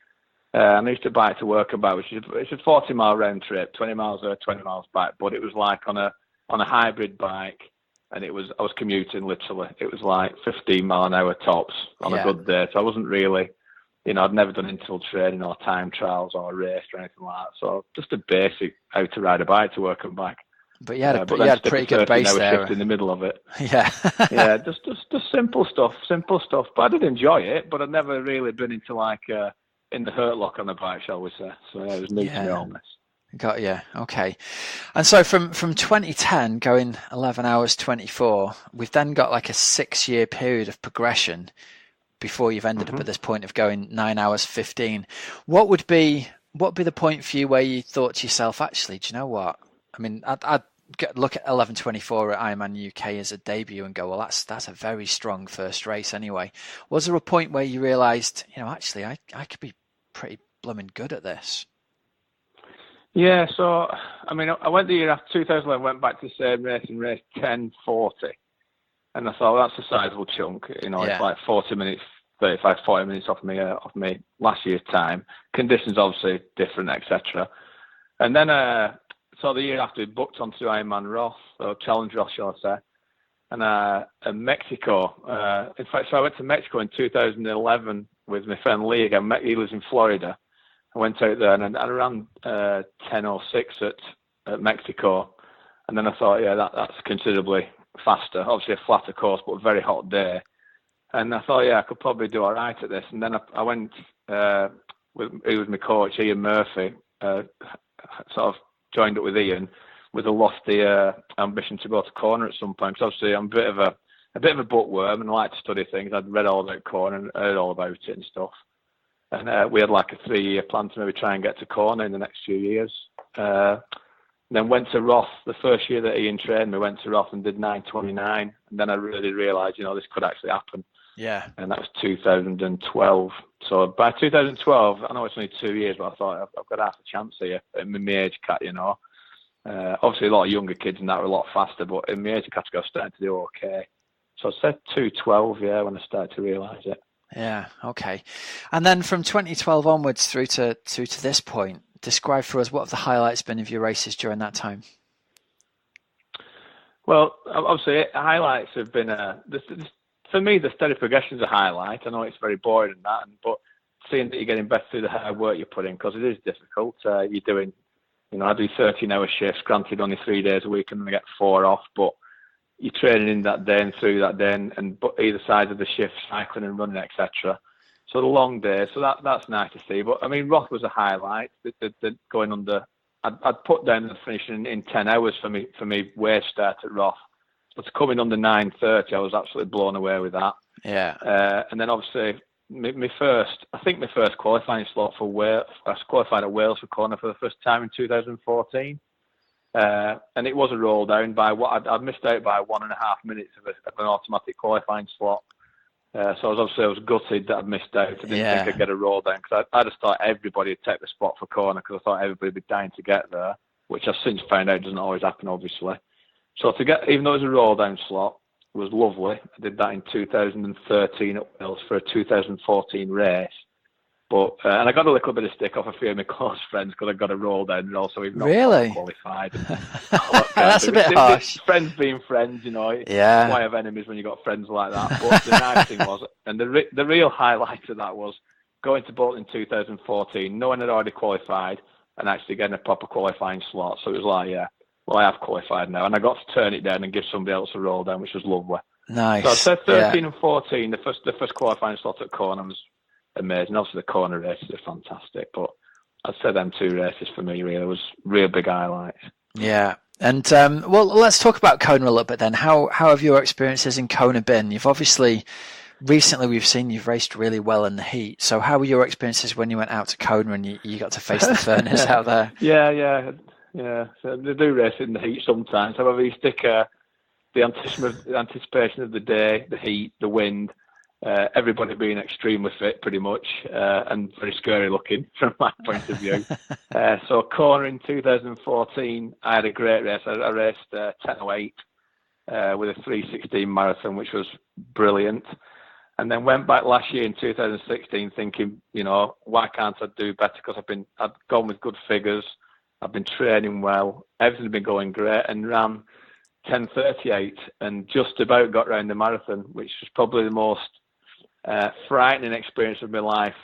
And I used to bike to work about, it's a 40-mile round trip, 20 miles there, 20 miles back, but it was like on a hybrid bike, and I was commuting literally. It was like 15 mile an hour tops on a good day, so I wasn't really, I'd never done interval training or time trials or raced or anything like that, so just a basic how to ride a bike to work and back. But you had a pretty good base there. In the middle of it. Yeah. Yeah, just simple stuff. But I did enjoy it, but I'd never really been into like in the hurt lock on the bike, shall we say. So it was new to me on this. Got you. Okay. And so from 2010 going 11 hours 24, we've then got like a 6-year period of progression before you've ended up at this point of going 9 hours 15. What would be the point for you where you thought to yourself, actually, do you know what? I mean, I'd look at 11:24 at Ironman UK as a debut and go, well, that's a very strong first race anyway. Was there a point where you realised, actually, I could be pretty blooming good at this? Yeah, so, I mean, I went the year after 2011, went back to the same race and raced 10:40. And I thought, well, that's a sizable chunk. It's like 40 minutes, 35, 40 minutes off me last year's time. Conditions obviously different, etc. And then, so the year after, we booked onto Ironman Roth, or Challenge Roth, shall I say, and Mexico. In fact, so I went to Mexico in 2011 with my friend Lee again. He lives in Florida. I went out there and I ran 10:06 at Mexico, and then I thought, that's considerably faster. Obviously a flatter course, but a very hot day. And I thought, I could probably do all right at this. And then I went he was my coach, Ian Murphy, sort of joined up with Ian, with a lofty ambition to go to Kona at some point. Because obviously I'm a bit of a bookworm and I like to study things. I'd read all about Kona and heard all about it and stuff. And we had like a 3-year plan to maybe try and get to Kona in the next few years. Then went to Roth the first year that Ian trained me. Went to Roth and did 9:29, and then I really realised, this could actually happen. Yeah. And that was 2012. So by 2012, I know it's only 2 years, but I thought I've got half a chance here in my age cat. Obviously a lot of younger kids and that were a lot faster, but in my age category I was starting to do okay. So I said 2:12, when I started to realise it. Yeah, okay. And then from 2012 onwards through to this point, describe for us what have the highlights been of your races during that time? Well, obviously, highlights have been, for me, the steady progression is a highlight. I know it's very boring and that, but seeing that you're getting better through the hard work you put in, because it is difficult. You're doing, I do 13-hour shifts, granted only 3 days a week, and then I get 4 off, but you're training in that day and through that day, and either side of the shift, cycling and running, etc. So the long days, so that's nice to see. But I mean, Roth was a highlight. The going under, I'd put down the finishing in 10 hours for me wage start at Roth. But to come in under 9:30, I was absolutely blown away with that. Yeah. And then obviously my first qualifying slot for Wales, I was qualified at Wales for Kona for the first time in 2014. And it was a roll down by what I'd missed out by 1.5 minutes of an automatic qualifying slot. So I was gutted that I'd missed out. I didn't think I'd get a roll down, because I just thought everybody would take the spot for Kona, because I thought everybody would be dying to get there, which I've since found out doesn't always happen, obviously. So to get, even though it was a roll down slot, it was lovely. I did that in 2013 at Wales for a 2014 race. But and I got a little bit of stick off a few of my close friends because I got a roll down and also even not qualified. That's a bit harsh. Friends being friends, Yeah. Why have enemies when you got friends like that? But the nice thing was, and the real highlight of that was going to Bolton in 2014, knowing I'd already qualified and actually getting a proper qualifying slot. So it was like, I have qualified now, and I got to turn it down and give somebody else a roll down, which was lovely. Nice. So I said 13 and 14. The first qualifying slot at Kona was amazing. Obviously, the Kona races are fantastic, but I'd say them 2 races for me really was real big highlights. Yeah. And well, let's talk about Kona a little bit then. How have your experiences in Kona been? You've obviously recently we've seen you've raced really well in the heat. So how were your experiences when you went out to Kona and you got to face the furnace out there? Yeah. So they do race in the heat sometimes. However, you stick the anticipation of the day, the heat, the wind. Everybody being extremely fit, pretty much, and very scary looking from my point of view. So Kona in 2014, I had a great race. I raced 10:08 with a 3:16 marathon, which was brilliant. And then went back last year in 2016 thinking, why can't I do better? Because I'd gone with good figures. I've been training well. Everything had been going great, and ran 10:38 and just about got round the marathon, which was probably the most frightening experience of my life,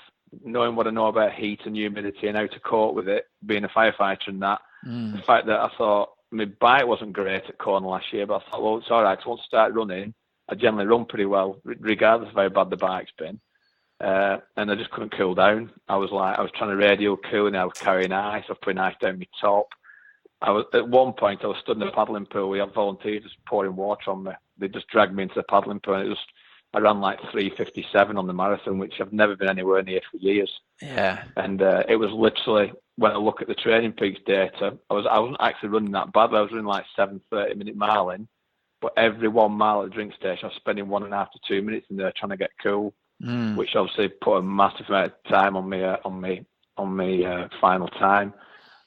knowing what I know about heat and humidity and how to cope with it, being a firefighter and that. The fact that I thought my bike wasn't great at Kona last year, but I thought, well, it's all right. So once I start running, I generally run pretty well, regardless of how bad the bike's been. And I just couldn't cool down. I was trying to radial cool, and I was carrying ice. I was putting ice down my top. At one point, I was stood in the paddling pool. We had volunteers just pouring water on me. They just dragged me into the paddling pool. And I ran like 3:57 on the marathon, which I've never been anywhere near for years. Yeah. And it was literally, when I look at the Training Peaks data, I wasn't actually running that bad. I was running like 7 30-minute mile in, but every 1 mile at the drink station, I was spending 1.5 to 2 minutes in there trying to get cool, which obviously put a massive amount of time on my final time.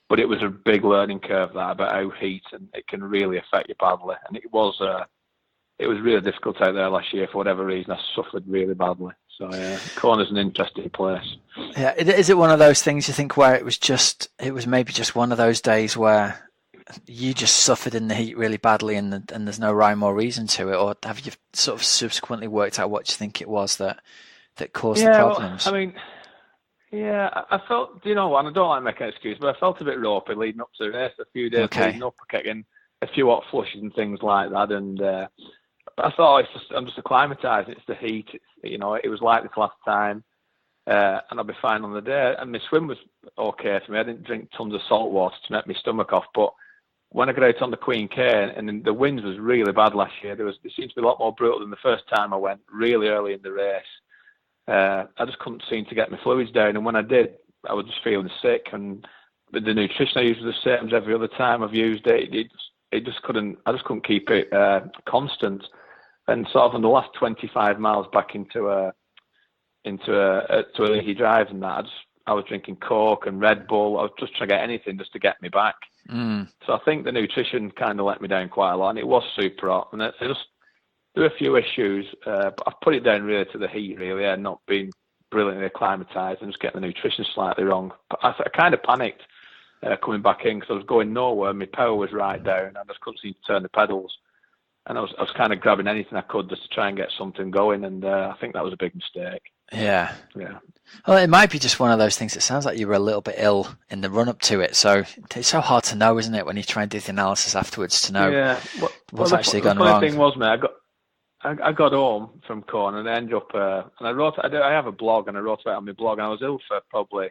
But it was a big learning curve about how heat and it can really affect you badly. And it was really difficult out there last year for whatever reason. I suffered really badly. So Kona's an interesting place. Yeah, is it one of those things you think where it was maybe just one of those days where you just suffered in the heat really badly and there's no rhyme or reason to it, or have you sort of subsequently worked out what you think it was that caused the problems? Well, I mean, I felt, and I don't like making excuses, but I felt a bit ropey leading up to the race. A few days leading up, getting a few hot flushes and things like that, and I thought I'm just acclimatising. It's the heat. It was like this last time, and I'll be fine on the day. And my swim was okay for me. I didn't drink tons of salt water to make my stomach off, but when I got out on the Queen K, and the winds was really bad last year, there seemed to be a lot more brutal than the first time I went really early in the race. I just couldn't seem to get my fluids down, and when I did, I was just feeling sick. And the nutrition I used was the same as every other time I've used it. I just couldn't keep it constant. And sort of on the last 25 miles back into a easy drive and that, I was drinking Coke and Red Bull. I was just trying to get anything just to get me back. So I think the nutrition kind of let me down quite a lot, and it was super hot. And there were a few issues, but I've put it down really to the heat, really, and not being brilliantly acclimatised and just getting the nutrition slightly wrong. I kind of panicked coming back in because I was going nowhere. My power was right down, and I just couldn't seem to turn the pedals. And I was kind of grabbing anything I could just to try and get something going, and I think that was a big mistake. Yeah. Well, it might be just one of those things. It sounds like you were a little bit ill in the run up to it, so it's so hard to know, isn't it, when you try and do the analysis afterwards to know what's actually gone wrong. The thing was, mate, I got home from Kona and I ended up, and I have a blog, and I wrote about it on my blog, and I was ill for probably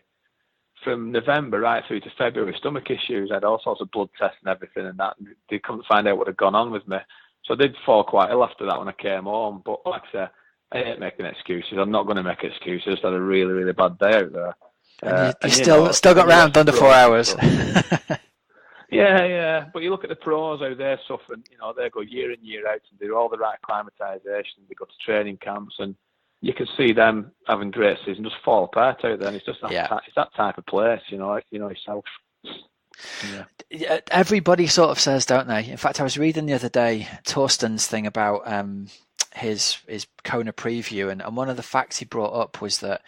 from November right through to February with stomach issues. I had all sorts of blood tests and everything, and that, and they couldn't find out what had gone on with me. So I did fall quite ill after that when I came home. But like I said, I ain't making excuses. I'm not going to make excuses. I just had a really, really bad day out there. And you still got round under 4 hours. Yeah. But you look at the pros, how they're suffering. They go year in, year out and do all the right acclimatisation. They go to training camps, and you can see them having great seasons just fall apart out there. And it's just it's that type of place, yourself. Yeah. Everybody sort of says, don't they? In fact, I was reading the other day Torsten's thing about his Kona preview, and one of the facts he brought up was that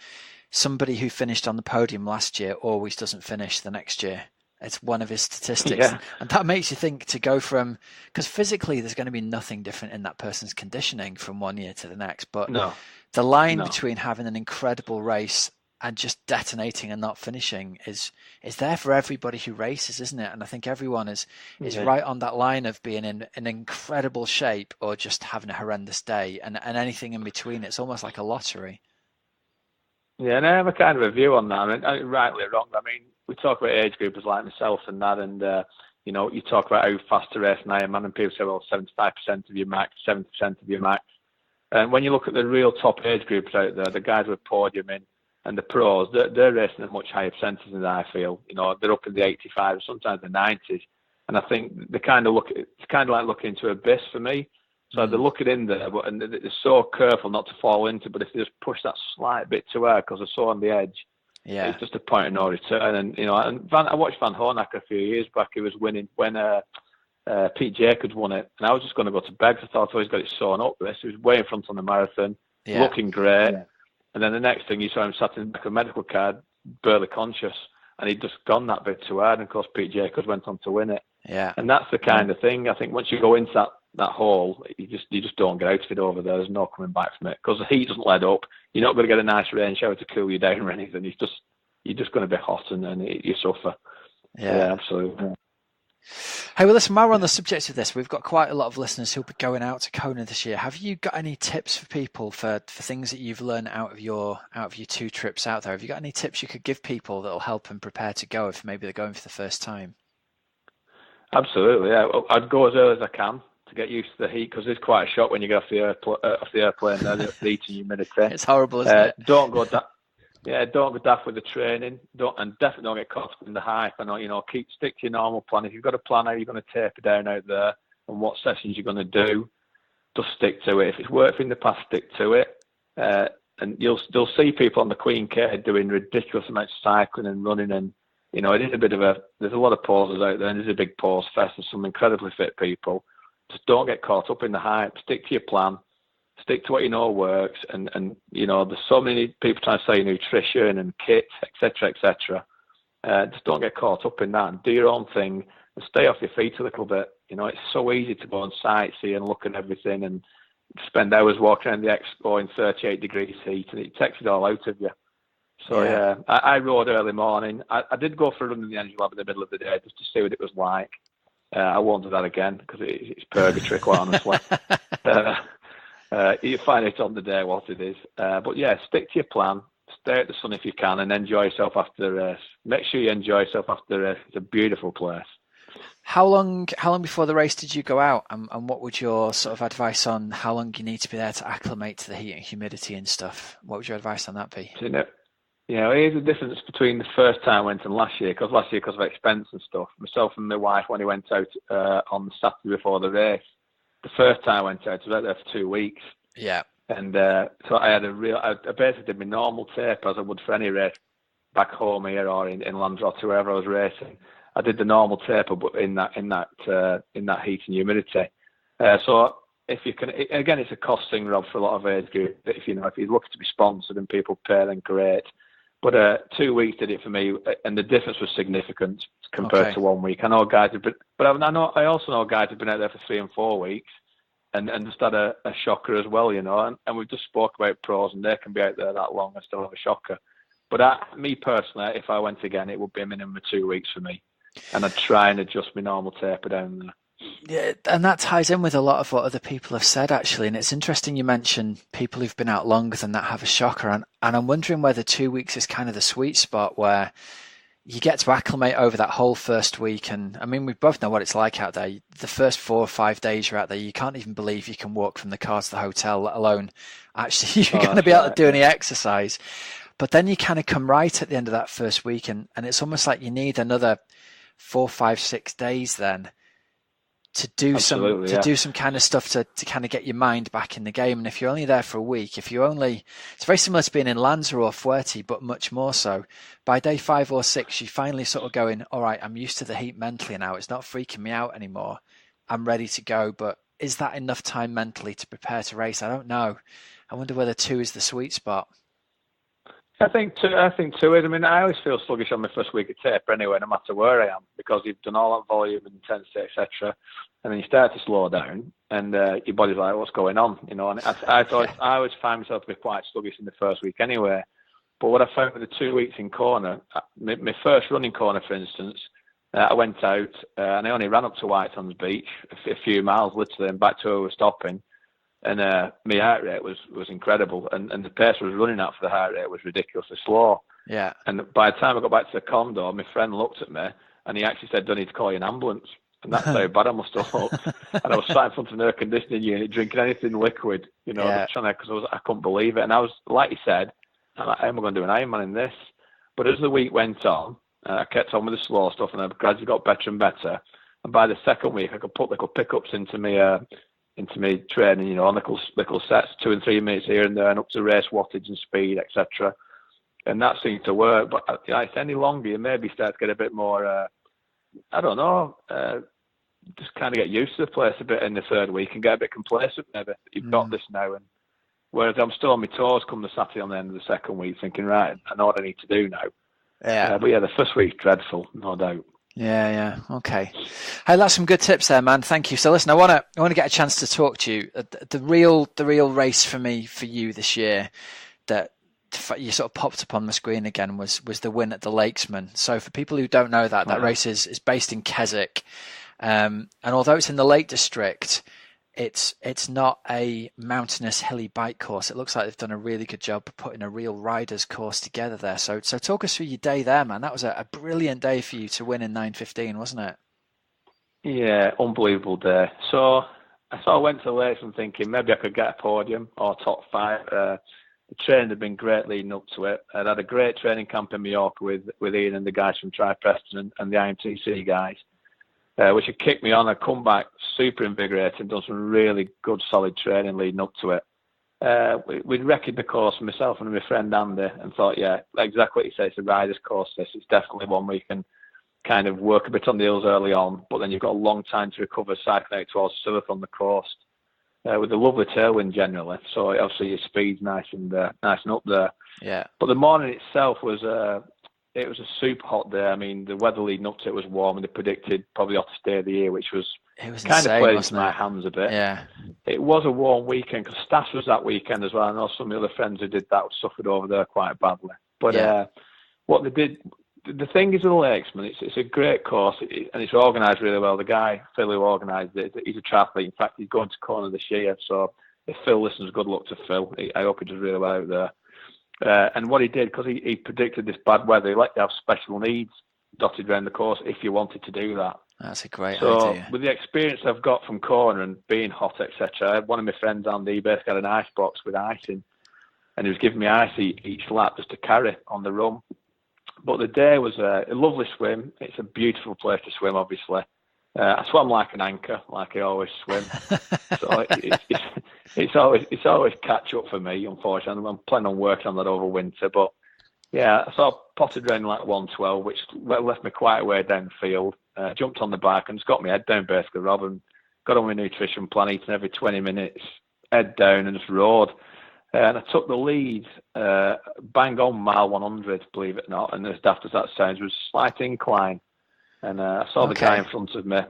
somebody who finished on the podium last year always doesn't finish the next year. It's one of his statistics. And that makes you think to go from, because physically there's going to be nothing different in that person's conditioning from one year to the next, but the line between having an incredible race and just detonating and not finishing is there for everybody who races, isn't it? And I think everyone is right on that line of being in an incredible shape or just having a horrendous day, and anything in between. It's almost like a lottery. Yeah, and I have a kind of a view on that. I mean, rightly or wrong. I mean, we talk about age groupers like myself and that, and you talk about how fast to race an Ironman, and people say, well, 75% of your max, 70% of your max. And when you look at the real top age groups out there, the guys with podium in, and the pros, they're racing at much higher percentages than I feel. They're up in the 85s, sometimes the 90s. And I think they kind of it's kind of like looking into an abyss for me. So they're looking in there, and they're so careful not to fall into. But if they just push that slight bit too hard because they're so on the edge, it's just a point of no return. And I watched Van Hornack a few years back. He was winning when Pete Jacobs won it, and I was just going to go to bed because I thought, he's got it sewn up. This he was way in front on the marathon, looking great. Yeah. And then the next thing, you saw him sat in the back of a medical card, barely conscious, and he'd just gone that bit too hard. And of course, Pete Jacobs went on to win it. Yeah. And that's the kind of thing. I think once you go into that hole, you just don't get out of it over there. There's no coming back from it because the heat doesn't let up. You're not going to get a nice rain shower to cool you down or anything. You're just going to be hot and you suffer. Yeah, absolutely. Hey, well, listen, while we're on the subject of this, we've got quite a lot of listeners who'll be going out to Kona this year. Have you got any tips for people for things that you've learned out of your 2 trips out there? Have you got any tips you could give people that'll help them prepare to go if maybe they're going for the first time? Absolutely, yeah. I'd go as early as I can to get used to the heat because it's quite a shock when you get off the airplane. The heat and humidity. It's horrible, isn't it? Don't go daft with the training. Definitely don't get caught up in the hype. Stick to your normal plan. If you've got a plan how you're going to taper down out there and what sessions you're going to do, just stick to it. If it's worked in the past, stick to it. And you'll see people on the Queen K doing ridiculous amounts of cycling and running, and it is a bit of there's a lot of pauses out there, and there's a big pause fest and some incredibly fit people. Just don't get caught up in the hype. Stick to your plan. Stick to what you know works, and there's so many people trying to say nutrition and kit, etc., etc. Just don't get caught up in that. Do your own thing and stay off your feet a little bit. It's so easy to go and sightsee and look at everything and spend hours walking around the expo in 38 degrees heat, and it takes it all out of you. So I rode early morning. I did go for a run in the engine lab in the middle of the day just to see what it was like. I won't do that again because it's purgatory, quite honestly. You find it on the day what it is. But stick to your plan. Stay at the sun if you can and enjoy yourself after the race. Make sure you enjoy yourself after the race. It's a beautiful place. How long before the race did you go out, and what would your sort of advice on how long you need to be there to acclimate to the heat and humidity and stuff? What would your advice on that be? Here's the difference between the first time I went and last year, because of expense and stuff. Myself and my wife, when we went out on the Saturday before the race, the first time I went out, I was out there for 2 weeks. Yeah. And so I basically did my normal taper as I would for any race back home here or in Lanzarote, wherever I was racing. I did the normal taper, but in that heat and humidity. So if you can, again, it's a cost thing, Rob, for a lot of age groups. If you're looking to be sponsored and people pay, then great. But 2 weeks did it for me, and the difference was significant compared to 1 week. I know guys have been, but I also know guys have been out there for 3 and 4 weeks, and just had a shocker as well, And we've just spoke about pros, and they can be out there that long and still have a shocker. But me personally, if I went again, it would be a minimum of 2 weeks for me, and I'd try and adjust my normal taper down there. Yeah, and that ties in with a lot of what other people have said, actually. And it's interesting you mention people who've been out longer than that have a shocker. And I'm wondering whether 2 weeks is kind of the sweet spot where you get to acclimate over that whole first week. And I mean, we both know what it's like out there. The first 4 or 5 days you're out there, you can't even believe you can walk from the car to the hotel, let alone actually you're going to be able to do any exercise. But then you kind of come right at the end of that first week, and it's almost like you need another 4, 5, 6 days then to do some kind of stuff to kind of get your mind back in the game. And if you're only there for a week, it's very similar to being in Lanzarote or Fuerte, but much more so. By day 5 or 6, you finally sort of going, all right, I'm used to the heat mentally now. It's not freaking me out anymore. I'm ready to go. But is that enough time mentally to prepare to race? I don't know. I wonder whether 2 is the sweet spot. I think two is. I mean, I always feel sluggish on my first week of taper anyway, no matter where I am, because you've done all that volume and intensity, etc. And then you start to slow down, and your body's like, "What's going on?" And I always find myself to be quite sluggish in the first week anyway. But what I found with the 2 weeks in Kona, my first run in Kona, for instance, I went out and I only ran up to White Sands Beach, a few miles literally, and back to where we were stopping. And my heart rate was incredible, and the pace I was running at for the heart rate was ridiculously slow. Yeah. And by the time I got back to the condo, my friend looked at me and he actually said, "Don't need to call you an ambulance." And that's how bad I must have looked. And I was sat in front of an air conditioning unit, drinking anything liquid, because I couldn't believe it. And I was, like you said, I'm like, how am I going to do an Ironman in this? But as the week went on, I kept on with the slow stuff, and I gradually got better and better. And by the second week, I could put little pickups into my training, little sets, 2 and 3 minutes here and there, and up to race wattage and speed, etc. And that seemed to work. But if any longer, you maybe start to get a bit more, just kind of get used to the place a bit in the third week and get a bit complacent maybe. You've got this now. And whereas I'm still on my toes come the Saturday on the end of the second week thinking, right, I know what I need to do now. Yeah. But the first week's dreadful, no doubt. Yeah. Okay. Hey, that's some good tips there, man. Thank you. So listen, I want to get a chance to talk to you. The real race for you this year that you sort of popped up on the screen again was the win at the Lakesman. So for people who don't know that race is based in Keswick. And although it's in the Lake District, it's not a mountainous hilly bike course. It looks like they've done a really good job of putting a real riders course together there. So talk us through your day there, man. That was a brilliant day for you to win in 9:15, wasn't it? Yeah, unbelievable day. So I sort of went to the Lakesman thinking maybe I could get a podium or top 5. The training had been great leading up to it. I'd had a great training camp in Mallorca with Ian and the guys from Tri Preston and the IMTC guys. Which had kicked me on. I'd come back super invigorated and done some really good, solid training leading up to it. We'd reckoned the course, myself and my friend Andy, and thought, yeah, exactly what you say, it's a rider's course. It's definitely one where you can kind of work a bit on the hills early on, but then you've got a long time to recover cycling out towards the south on the coast. With a lovely tailwind generally, so obviously your speed's nice and up there. Yeah. But the morning itself was it was a super hot day. I mean, the weather leading up to it was warm, and they predicted probably hottest day of the year, which was kind insane, of played into my hands a bit. Yeah. It was a warm weekend because Stas was that weekend as well. I know some of the other friends who did that suffered over there quite badly. But what they did, the thing is with the Lakesman, it's a great course and it's organised really well. The guy, Phil, who organised it, he's a triathlete. In fact, he's going to Kona this year. So if Phil listens, good luck to Phil. I hope he does really well out there. And what he did, because he predicted this bad weather, he liked to have special needs dotted around the course if you wanted to do that. That's a great so idea. With the experience I've got from Kona and being hot, etc., I had one of my friends on the basically had an ice box with ice in, and he was giving me ice each lap just to carry on the run. But the day was a lovely swim. It's a beautiful place to swim, obviously. I swam like an anchor, like I always swim. So it's always catch up for me, unfortunately. I'm planning on working on that over winter. But yeah, I sort of potted around like 112, which left me quite a way down the field. Jumped on the bike and just got my head down basically, Rob, and got on my nutrition plan, eating every 20 minutes, head down and just rode. And I took the lead, bang on mile 100, believe it or not. And as daft as that sounds, it was a slight incline. And I saw the guy in front of me.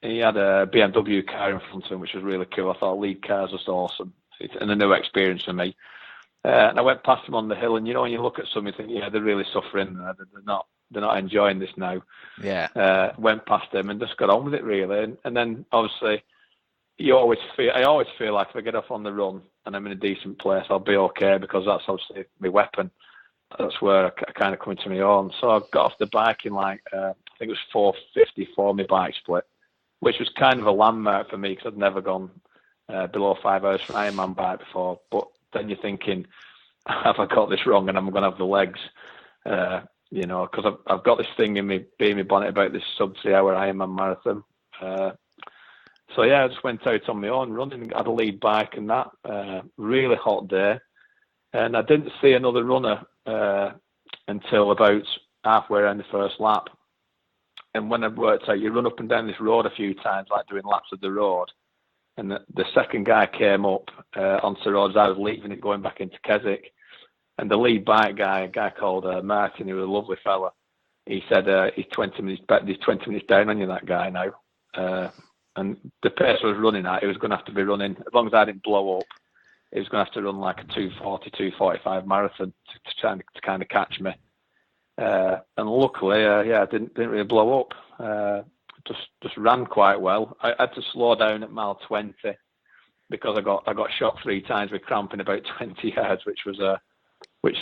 He had a BMW car in front of him, which was really cool. I thought lead cars was awesome. And a new experience for me. And I went past him on the hill, and when you look at some, you think, yeah, they're really suffering. They're not enjoying this now. Yeah. Went past them and just got on with it, really. And then, obviously, I always feel like if I get off on the run and I'm in a decent place, I'll be okay, because that's obviously my weapon. That's where I kind of come into my own. So I got off the bike in I think it was 4:50 for my bike split, which was kind of a landmark for me because I'd never gone below 5 hours for an Ironman bike before. But then you're thinking, have I got this wrong and I'm going to have the legs? Because I've got this thing in me, being my bonnet about this sub 3 hour Ironman marathon. So yeah, I just went out on my own running, had a lead bike and that. Really hot day. And I didn't see another runner until about halfway around the first lap. And when I worked out, you run up and down this road a few times, like doing laps of the road. And the second guy came up onto the road as I was leaving it, going back into Keswick. And the lead bike guy, a guy called Martin, who was a lovely fella, he said he's 20 minutes down on you, that guy now. And the pace I was running at, he was going to have to be running, as long as I didn't blow up, he was going to have to run like a 2:40, 2:45 marathon to kind of catch me. And luckily, I didn't really blow up. Just ran quite well. I had to slow down at mile 20 because I got shot 3 times with cramp in about 20 yards, which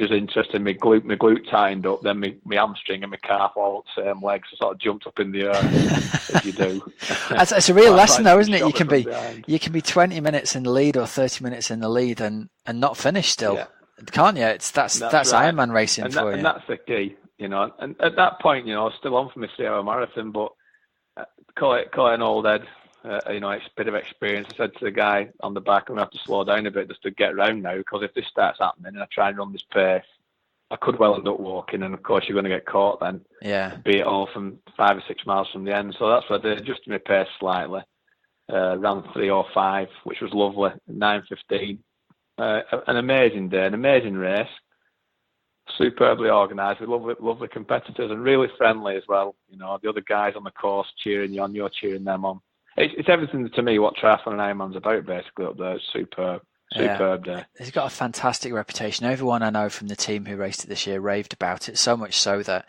is interesting. My glute tightened up, then my hamstring and my calf all at the same legs. I sort of jumped up in the air, as you do. It's a real lesson, though, isn't it? You can be 20 minutes in the lead or 30 minutes in the lead and not finish still, can't you? That's right. Ironman racing for you. And that's the key, And at that point, I was still on for my 3 hour marathon, but call it an old head. It's a bit of experience. I said to the guy on the back, I'm going to have to slow down a bit just to get around now, because if this starts happening and I try and run this pace, I could well end up walking, and of course you're going to get caught then. Yeah. Be it all from 5 or 6 miles from the end. So that's what I did, adjusted my pace slightly. Ran 3:05, which was lovely. 9:15. An amazing day, an amazing race. Superbly organised with lovely competitors and really friendly as well. The other guys on the course cheering you on, you're cheering them on. It's everything to me what triathlon and Ironman's about, basically, up there. It's superb day. He's got a fantastic reputation. Everyone I know from the team who raced it this year raved about it, so much so that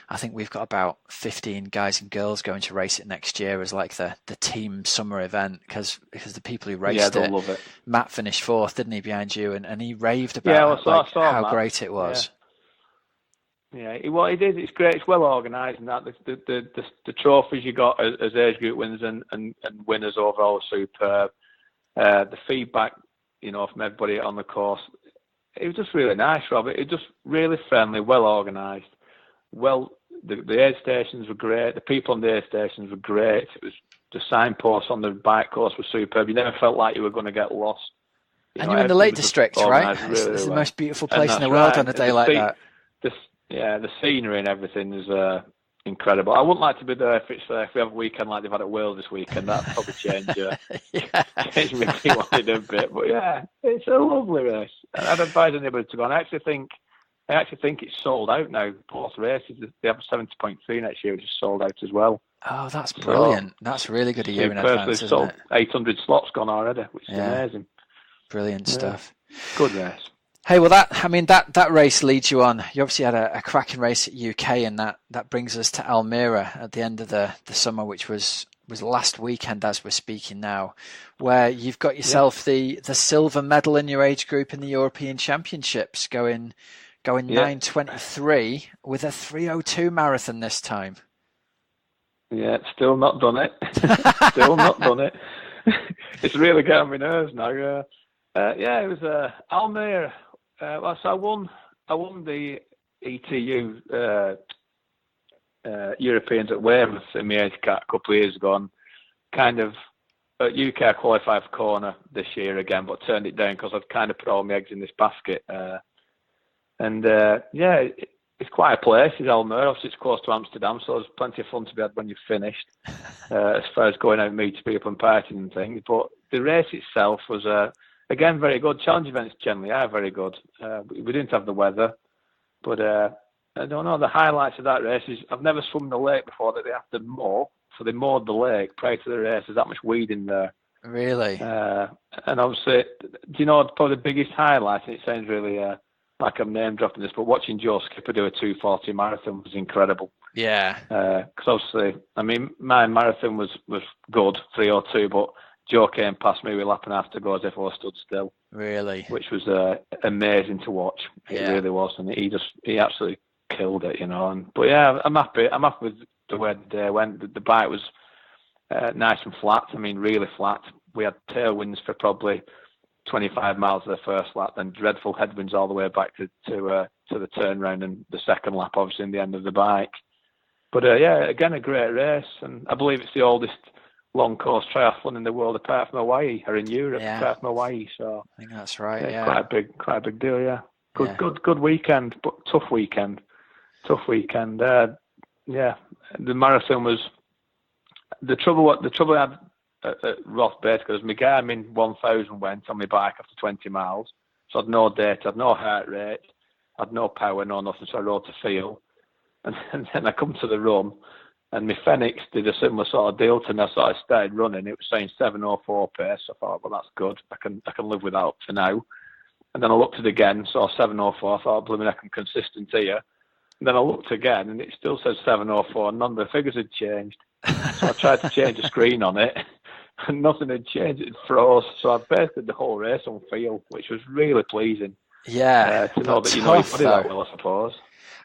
I think we've got about 15 guys and girls going to race it next year as like the team summer event, because the people who raced they'll love it. Matt finished 4th, didn't he, behind you, and he raved about how great it was. Yeah, well, it is. It's great. It's well organised, and that the trophies you got as age group winners and winners overall are superb. The feedback, from everybody on the course, it was just really nice, Robert. It was just really friendly, well organised. Well, the aid stations were great. The people on the aid stations were great. It was the signposts on the bike course were superb. You never felt like you were going to get lost. And you're in the Lake District, right? It's the most beautiful place in the world on a day like that. The scenery and everything is incredible. I wouldn't like to be there if we have a weekend like they've had at Wales this weekend. That'd probably change me wanted a bit. But yeah, it's a lovely race. I'd advise anybody to go. And I actually think it's sold out now. Both races, they have a 70.3 next year, which is sold out as well. Oh, that's brilliant. So, that's really good a year in advance, isn't it? 800 slots gone already, which is amazing. Brilliant stuff. Good race. Hey, well, that race leads you on. You obviously had a cracking race at UK, and that brings us to Almere at the end of the summer, which was last weekend as we're speaking now, where you've got yourself the silver medal in your age group in the European Championships, going going 9:23 with a 3:02 marathon this time. Yeah, still not done it. Still not done it. It's really getting on my nerves now. It was Almere. So I won the ETU Europeans at Weymouth in my age cat a couple of years ago, and kind of at UK I qualified for Kona this year again, but turned it down because I'd kind of put all my eggs in this basket. It's quite a place. It's Almere. Obviously, it's close to Amsterdam, so there's plenty of fun to be had when you've finished, as far as going out and meeting people and partying and things. But the race itself was, again, very good. Challenge events generally are very good. We didn't have the weather, but I don't know. The highlights of that race is I've never swum the lake before that they have to mow. So they mowed the lake prior to the race. There's that much weed in there. Really? And obviously, do you know probably the biggest highlight, and it sounds really like I'm name dropping this, but watching Joe Skipper do a 2:40 marathon was incredible. Yeah. Because obviously, I mean, my marathon was good, 3:02, but Joe came past me with a lap and a half to go as if I was stood still. Really? Which was amazing to watch. It really was, and he absolutely killed it, you know. But yeah, I'm happy. I'm happy with the way the day went. The bike was nice and flat. I mean, really flat. We had tailwinds for probably 25 miles of the first lap, then dreadful headwinds all the way back to the turnaround and the second lap, obviously, in the end of the bike. But again, a great race, and I believe it's the oldest long course triathlon in the world apart from Hawaii, or in Europe apart from Hawaii. So I think that's right. Yeah, quite a big deal. Yeah, good weekend, but tough weekend. The marathon was the trouble. The trouble I had at Roth basically was my Garmin 1000 went on my bike after 20 miles, so I had no data, I had no heart rate, I had no power, no nothing, so I rode to feel, and then I come to the run, and my Phoenix did a similar sort of deal to me, so I started running. It was saying 7:04 pace. I thought, well, that's good. I can live with that for now. And then I looked at it again, saw 7:04. I thought, blooming, I'm consistent here. And then I looked again, and it still says 7:04. None of the figures had changed. So I tried to change the screen on it, and nothing had changed. It froze. So I basically did the whole race on feel, which was really pleasing. Yeah, to know that you know you put it that well, I suppose.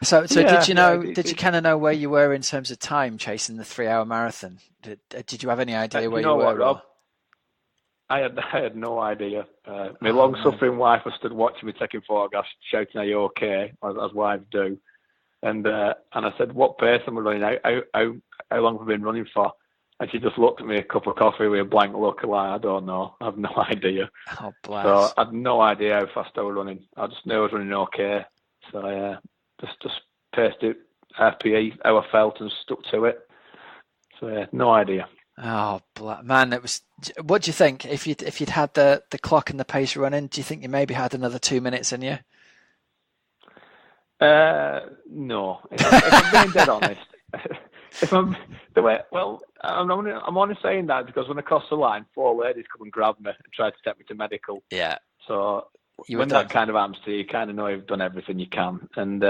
So did you know? Did you kind of know where you were in terms of time chasing the 3-hour marathon? Did you have any idea where you were? What, Rob? I had no idea. My long-suffering wife was stood watching me taking photographs, shouting, "Are you okay?" as wives do. And I said, "What pace am I running? How long have I been running for?" And she just looked at me, a cup of coffee with a blank look, like, "I don't know. I have no idea." Oh, bless. So I had no idea how fast I was running. I just knew I was running okay. So just paced it RPE, how I felt, and stuck to it. So no idea. Oh, man, it was. What do you think if you'd had the clock and the pace running? Do you think you maybe had another 2 minutes in you? No. If I'm being dead honest, I'm only saying that because when I crossed the line, 4 ladies come and grab me and tried to take me to medical. Yeah. So when that kind of happens to you, you kind of know you've done everything you can. And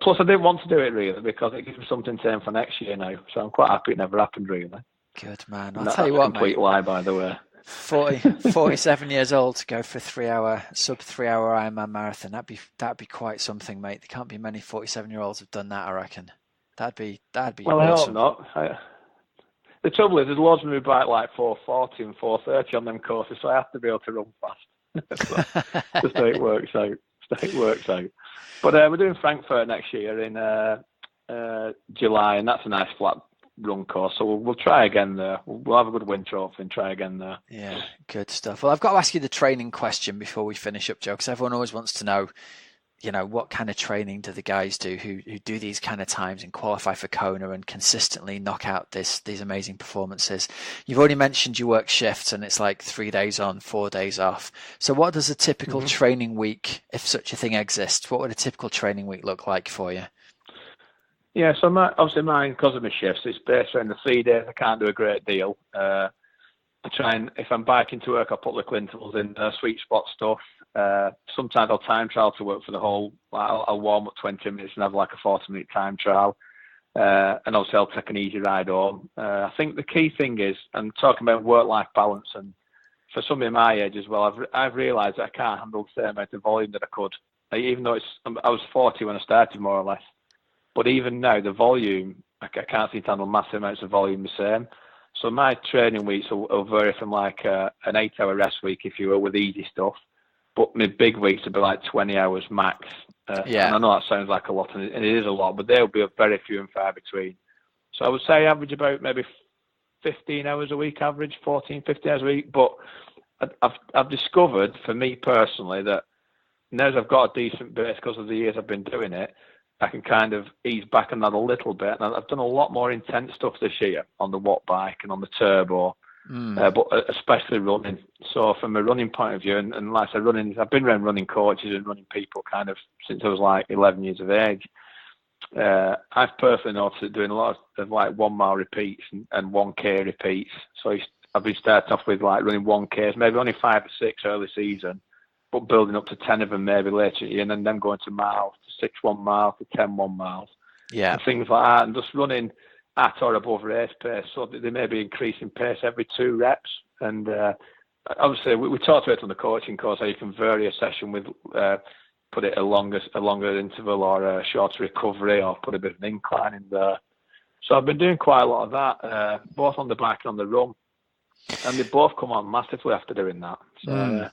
plus, I didn't want to do it really because it gives me something to aim for next year now. So I'm quite happy it never happened really. Good man. I'll tell you what, mate. Complete lie, by the way. 47 years old to go for sub 3-hour Ironman marathon. That'd be quite something, mate. There can't be many 47-year-olds who've done that, I reckon. That'd be well, awesome. I hope not. The trouble is, there's loads of me bike like 4:40 and 4:30 on them courses, so I have to be able to run fast. Just how it works out. But we're doing Frankfurt next year in July, and that's a nice flat run course. So we'll try again there. We'll have a good win trophy and try again there. Yeah, good stuff. Well, I've got to ask you the training question before we finish up, Joe, because everyone always wants to know, what kind of training do the guys do who do these kind of times and qualify for Kona and consistently knock out these amazing performances? You've already mentioned you work shifts and it's like 3 days on, 4 days off. So what does a typical training week, if such a thing exists, what would a typical training week look like for you? Yeah, so obviously mine, because of my shifts, it's based around the 3 days. I can't do a great deal. I try and, if I'm biking to work, I'll put the intervals in, sweet spot stuff. Sometimes I'll time trial to work for the whole, I'll warm up 20 minutes and have like a 40-minute time trial. And obviously I'll take an easy ride home. I think the key thing is, I'm talking about work-life balance, and for somebody my age as well, I've realised that I can't handle the same amount of volume that I could even though I was 40 when I started, more or less. But even now, the volume, I can't seem to handle massive amounts of volume the same. So my training weeks will vary from like an 8-hour rest week, if you will, with easy stuff. But my big weeks will be like 20 hours max. And I know that sounds like a lot, and it is a lot, but they'll be a very few and far between. So I would say average about maybe 15 hours a week, average 14, 15 hours a week. But I've discovered, for me personally, that now as I've got a decent base because of the years I've been doing it, I can kind of ease back on that a little bit. And I've done a lot more intense stuff this year on the watt bike and on the turbo, but especially running. So from a running point of view, and like I said, I've been around running coaches and running people kind of since I was like 11 years of age. I've personally noticed doing a lot of like 1 mile repeats and 1K repeats. So I've been starting off with like running 1Ks, maybe only 5 or 6 early season, but building up to 10 of them maybe later in the year, and then going to miles, to 6 1 mile, to 10 1 miles. Yeah. And things like that, and just running at or above race pace, so that they may be increasing pace every 2 reps. And obviously, we talked about it on the coaching course, how you can vary a session with, put it a longer interval or a shorter recovery, or put a bit of an incline in there. So I've been doing quite a lot of that, both on the bike and on the run. And they both come on massively after doing that.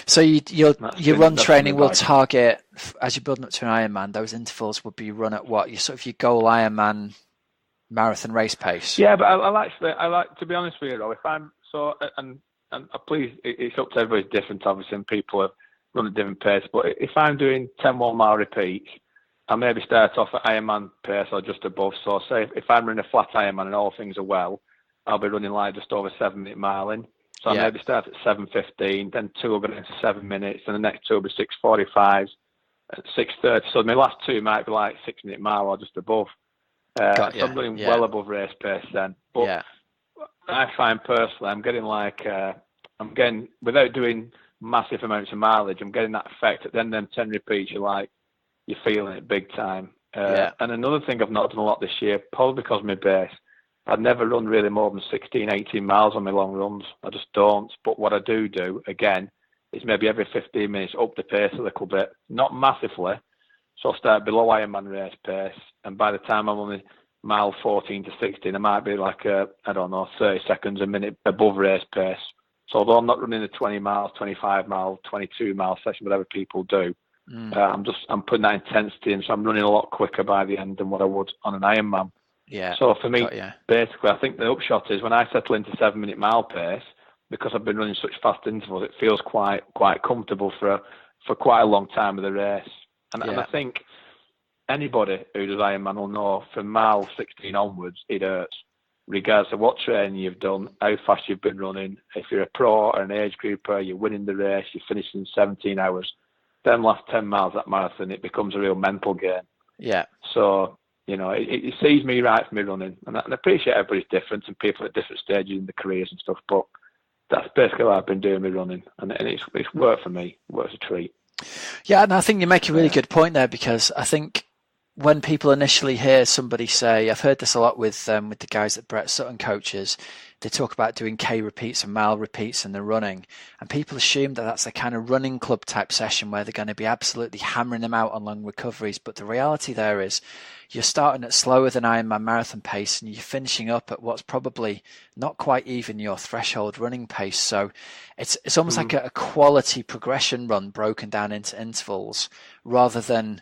So your run training will target, as you're building up to an Ironman, those intervals would be run at what? Your goal Ironman marathon race pace? Yeah, but I like to be honest with you, though, if I'm so, and please, it's up to everybody's different, obviously, and people run at different pace, but if I'm doing 10 1 mile repeats, I maybe start off at Ironman pace or just above. So say if I'm running a flat Ironman and all things are well, I'll be running like just over 7 minute mile in. So I maybe start at 7:15, then 2 will go into 7 minutes, and the next 2 will be 6:45, at 6:30. So my last 2 might be like 6 minute mile or just above. So I'm running well above race pace then. But I find personally, I'm getting without doing massive amounts of mileage, I'm getting that effect. At the end of them 10 repeats, you're feeling it big time. And another thing I've not done a lot this year, probably because of my base, I'd never run really more than 16, 18 miles on my long runs. I just don't. But what I do, again, is maybe every 15 minutes up the pace a little bit. Not massively. So I'll start below Ironman race pace. And by the time I'm on mile 14 to 16, I might be like, 30 seconds a minute above race pace. So although I'm not running a 20 miles, 25 mile, 22 mile session, whatever people do, I'm putting that intensity in. So I'm running a lot quicker by the end than what I would on an Ironman. Yeah. So for me, basically, I think the upshot is when I settle into 7 minute mile pace, because I've been running such fast intervals, it feels quite comfortable for quite a long time of the race. And I think anybody who does Ironman will know from mile 16 onwards, it hurts, regardless of what training you've done, how fast you've been running. If you're a pro or an age grouper, you're winning the race, you're finishing in 17 hours. Then last 10 miles that marathon, it becomes a real mental game. Yeah. So, it sees me right for me running. And I appreciate everybody's different and people at different stages in their careers and stuff, but that's basically what I've been doing with running. And it's worked for me. It works a treat. Yeah, and I think you make a really good point there, because I think when people initially hear somebody say, I've heard this a lot with the guys that Brett Sutton coaches, they talk about doing K repeats and mile repeats in the running, and people assume that that's a kind of running club type session where they're going to be absolutely hammering them out on long recoveries. But the reality there is you're starting at slower than Ironman marathon pace, and you're finishing up at what's probably not quite even your threshold running pace. So it's almost like a quality progression run broken down into intervals, rather than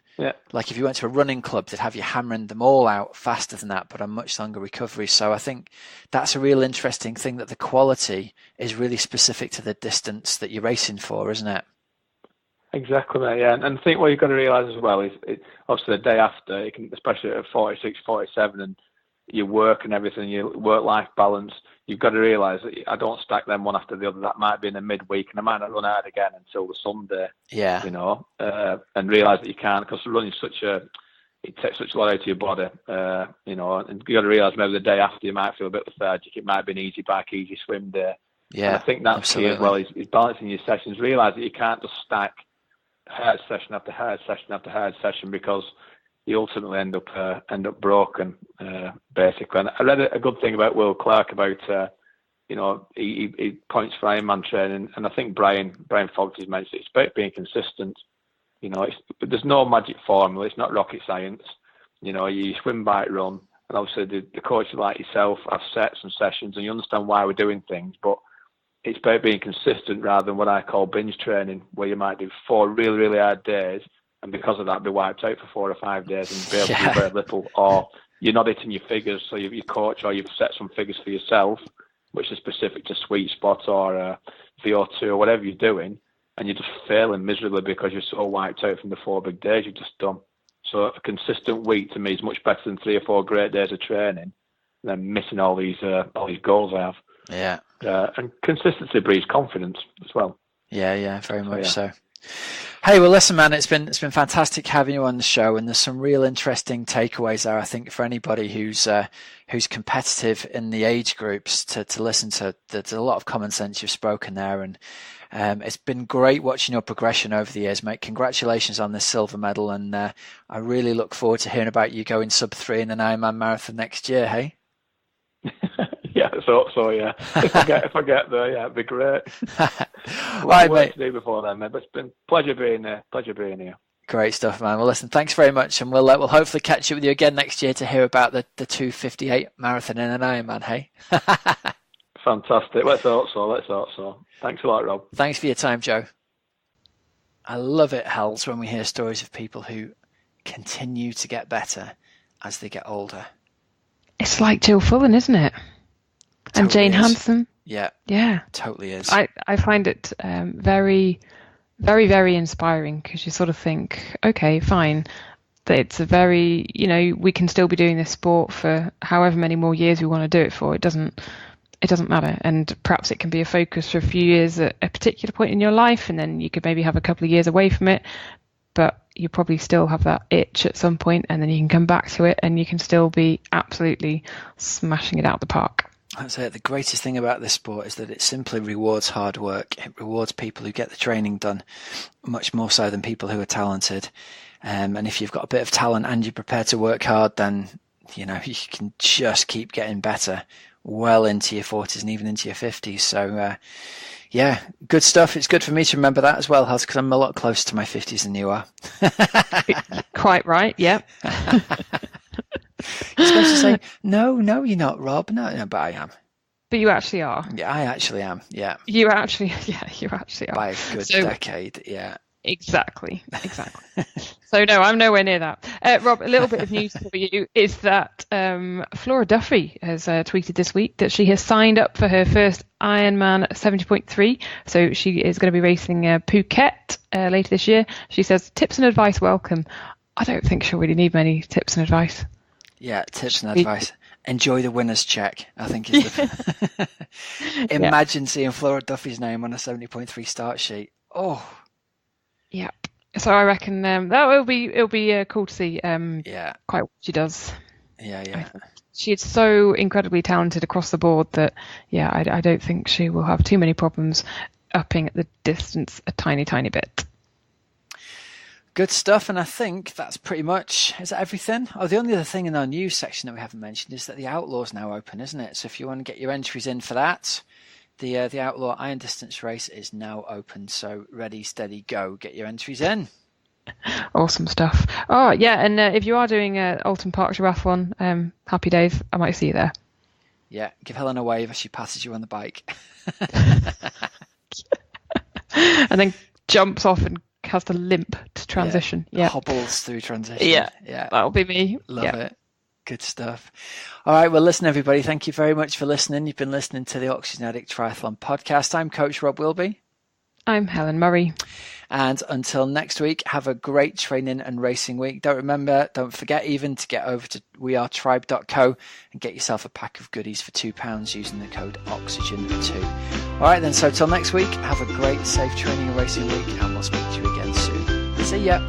like if you went to a running club, they'd have you hammering them all out faster than that, but on much longer recovery. So I think that's a real interesting thing, that the quality is really specific to the distance that you're racing for, isn't it? Exactly, mate, yeah. And I think what you've got to realise as well is, obviously the day after, you can, especially at 46, 47, and your work and everything, your work-life balance, you've got to realise that I don't stack them one after the other. That might be in the midweek, and I might not run hard again until the Sunday. Yeah. And realise that you can't, because running it takes such a lot out of your body, and you've got to realise maybe the day after you might feel a bit lethargic. It might be an easy bike, easy swim day. Yeah, and I think that's key as well, is balancing your sessions. Realise that you can't just stack hard session after hard session after hard session, because you ultimately end up broken, basically. And I read a good thing about Will Clark about, he points for Ironman training, and I think Brian Fogarty's mentioned it's about being consistent. You know, there's no magic formula. It's not rocket science. You know, you swim, bike, run, and obviously the coaches like yourself have sets and sessions, and you understand why we're doing things. But it's about being consistent rather than what I call binge training, where you might do 4 really, really hard days, and because of that, be wiped out for 4 or 5 days and be able to do very little. Or you're not hitting your figures, so your coach or you've set some figures for yourself, which is specific to sweet spot or VO2 or whatever you're doing, and you're just failing miserably because you're so wiped out from the 4 big days you've just done. So a consistent week to me is much better than 3 or 4 great days of training than missing all these goals I have. Yeah. And consistency breeds confidence as well. Yeah, very much so. Hey, well, listen, man, it's been fantastic having you on the show, and there's some real interesting takeaways there, I think, for anybody who's competitive in the age groups to listen to. There's a lot of common sense you've spoken there, and it's been great watching your progression over the years, mate. Congratulations on this silver medal, and I really look forward to hearing about you going sub-3 in an Ironman marathon next year, hey? Yeah, so yeah. If I get there, yeah, it'd be great. Right, mate. To do before then, mate. But it's been a pleasure being here. Great stuff, man. Well, listen, thanks very much, and we'll hopefully catch up with you again next year to hear about the 2:58 marathon in an Ironman, hey? Fantastic. Let's hope so. Thanks a lot, Rob. Thanks for your time, Joe. I love it, Hals, when we hear stories of people who continue to get better as they get older. It's like Jill Fullen, isn't it? Totally and Jane is. Hansen. Yeah. Totally is. I find it very, very, very inspiring, because you sort of think, okay, fine, that it's a very, we can still be doing this sport for however many more years we want to do it for. It doesn't matter. And perhaps it can be a focus for a few years at a particular point in your life, and then you could maybe have a couple of years away from it, but you probably still have that itch at some point, and then you can come back to it and you can still be absolutely smashing it out the park. That's it. The greatest thing about this sport is that it simply rewards hard work. It rewards people who get the training done, much more so than people who are talented. And if you've got a bit of talent and you're prepared to work hard, then you can just keep getting better well into your 40s and even into your 50s. So yeah, good stuff. It's good for me to remember that as well, Hals, because I'm a lot closer to my 50s than you are. Quite right, yeah. You're supposed to say, no, you're not, Rob. No, but I am. But you actually are. Yeah, I actually am, yeah. You actually are. By a good decade, yeah. Exactly. So no, I'm nowhere near that. Rob, a little bit of news for you is that Flora Duffy has tweeted this week that she has signed up for her first Ironman 70.3. So she is going to be racing Phuket later this year. She says, tips and advice welcome. I don't think she'll really need many tips and advice. Yeah, tips and advice. Enjoy the winner's check, I think is the... Imagine seeing Flora Duffy's name on a 70.3 start sheet. Oh. Yeah. So I reckon it'll be cool to see quite what she does. Yeah. She is so incredibly talented across the board that I don't think she will have too many problems upping the distance a tiny bit. Good stuff, and I think that's pretty much, is that everything? Oh, the only other thing in our news section that we haven't mentioned is that the Outlaw's now open, isn't it? So if you want to get your entries in for that, the Outlaw Iron Distance race is now open. So ready, steady, go. Get your entries in. Awesome stuff. Oh, yeah, and if you are doing Alton Park Triathlon, happy days. I might see you there. Yeah, give Helen a wave as she passes you on the bike. And then jumps off and has to limp to transition. Yeah. Hobbles through transition. Yeah. That'll be me. Love it. Good stuff. All right. Well, listen, everybody. Thank you very much for listening. You've been listening to the Oxygenaddict Triathlon Podcast. I'm Coach Rob Wilby. I'm Helen Murray. And until next week, have a great training and racing week. Don't forget even to get over to wearetribe.co and get yourself a pack of goodies for £2 using the code Oxygen2. All right then, so till next week, have a great, safe training and racing week, and we'll speak to you again soon. See ya.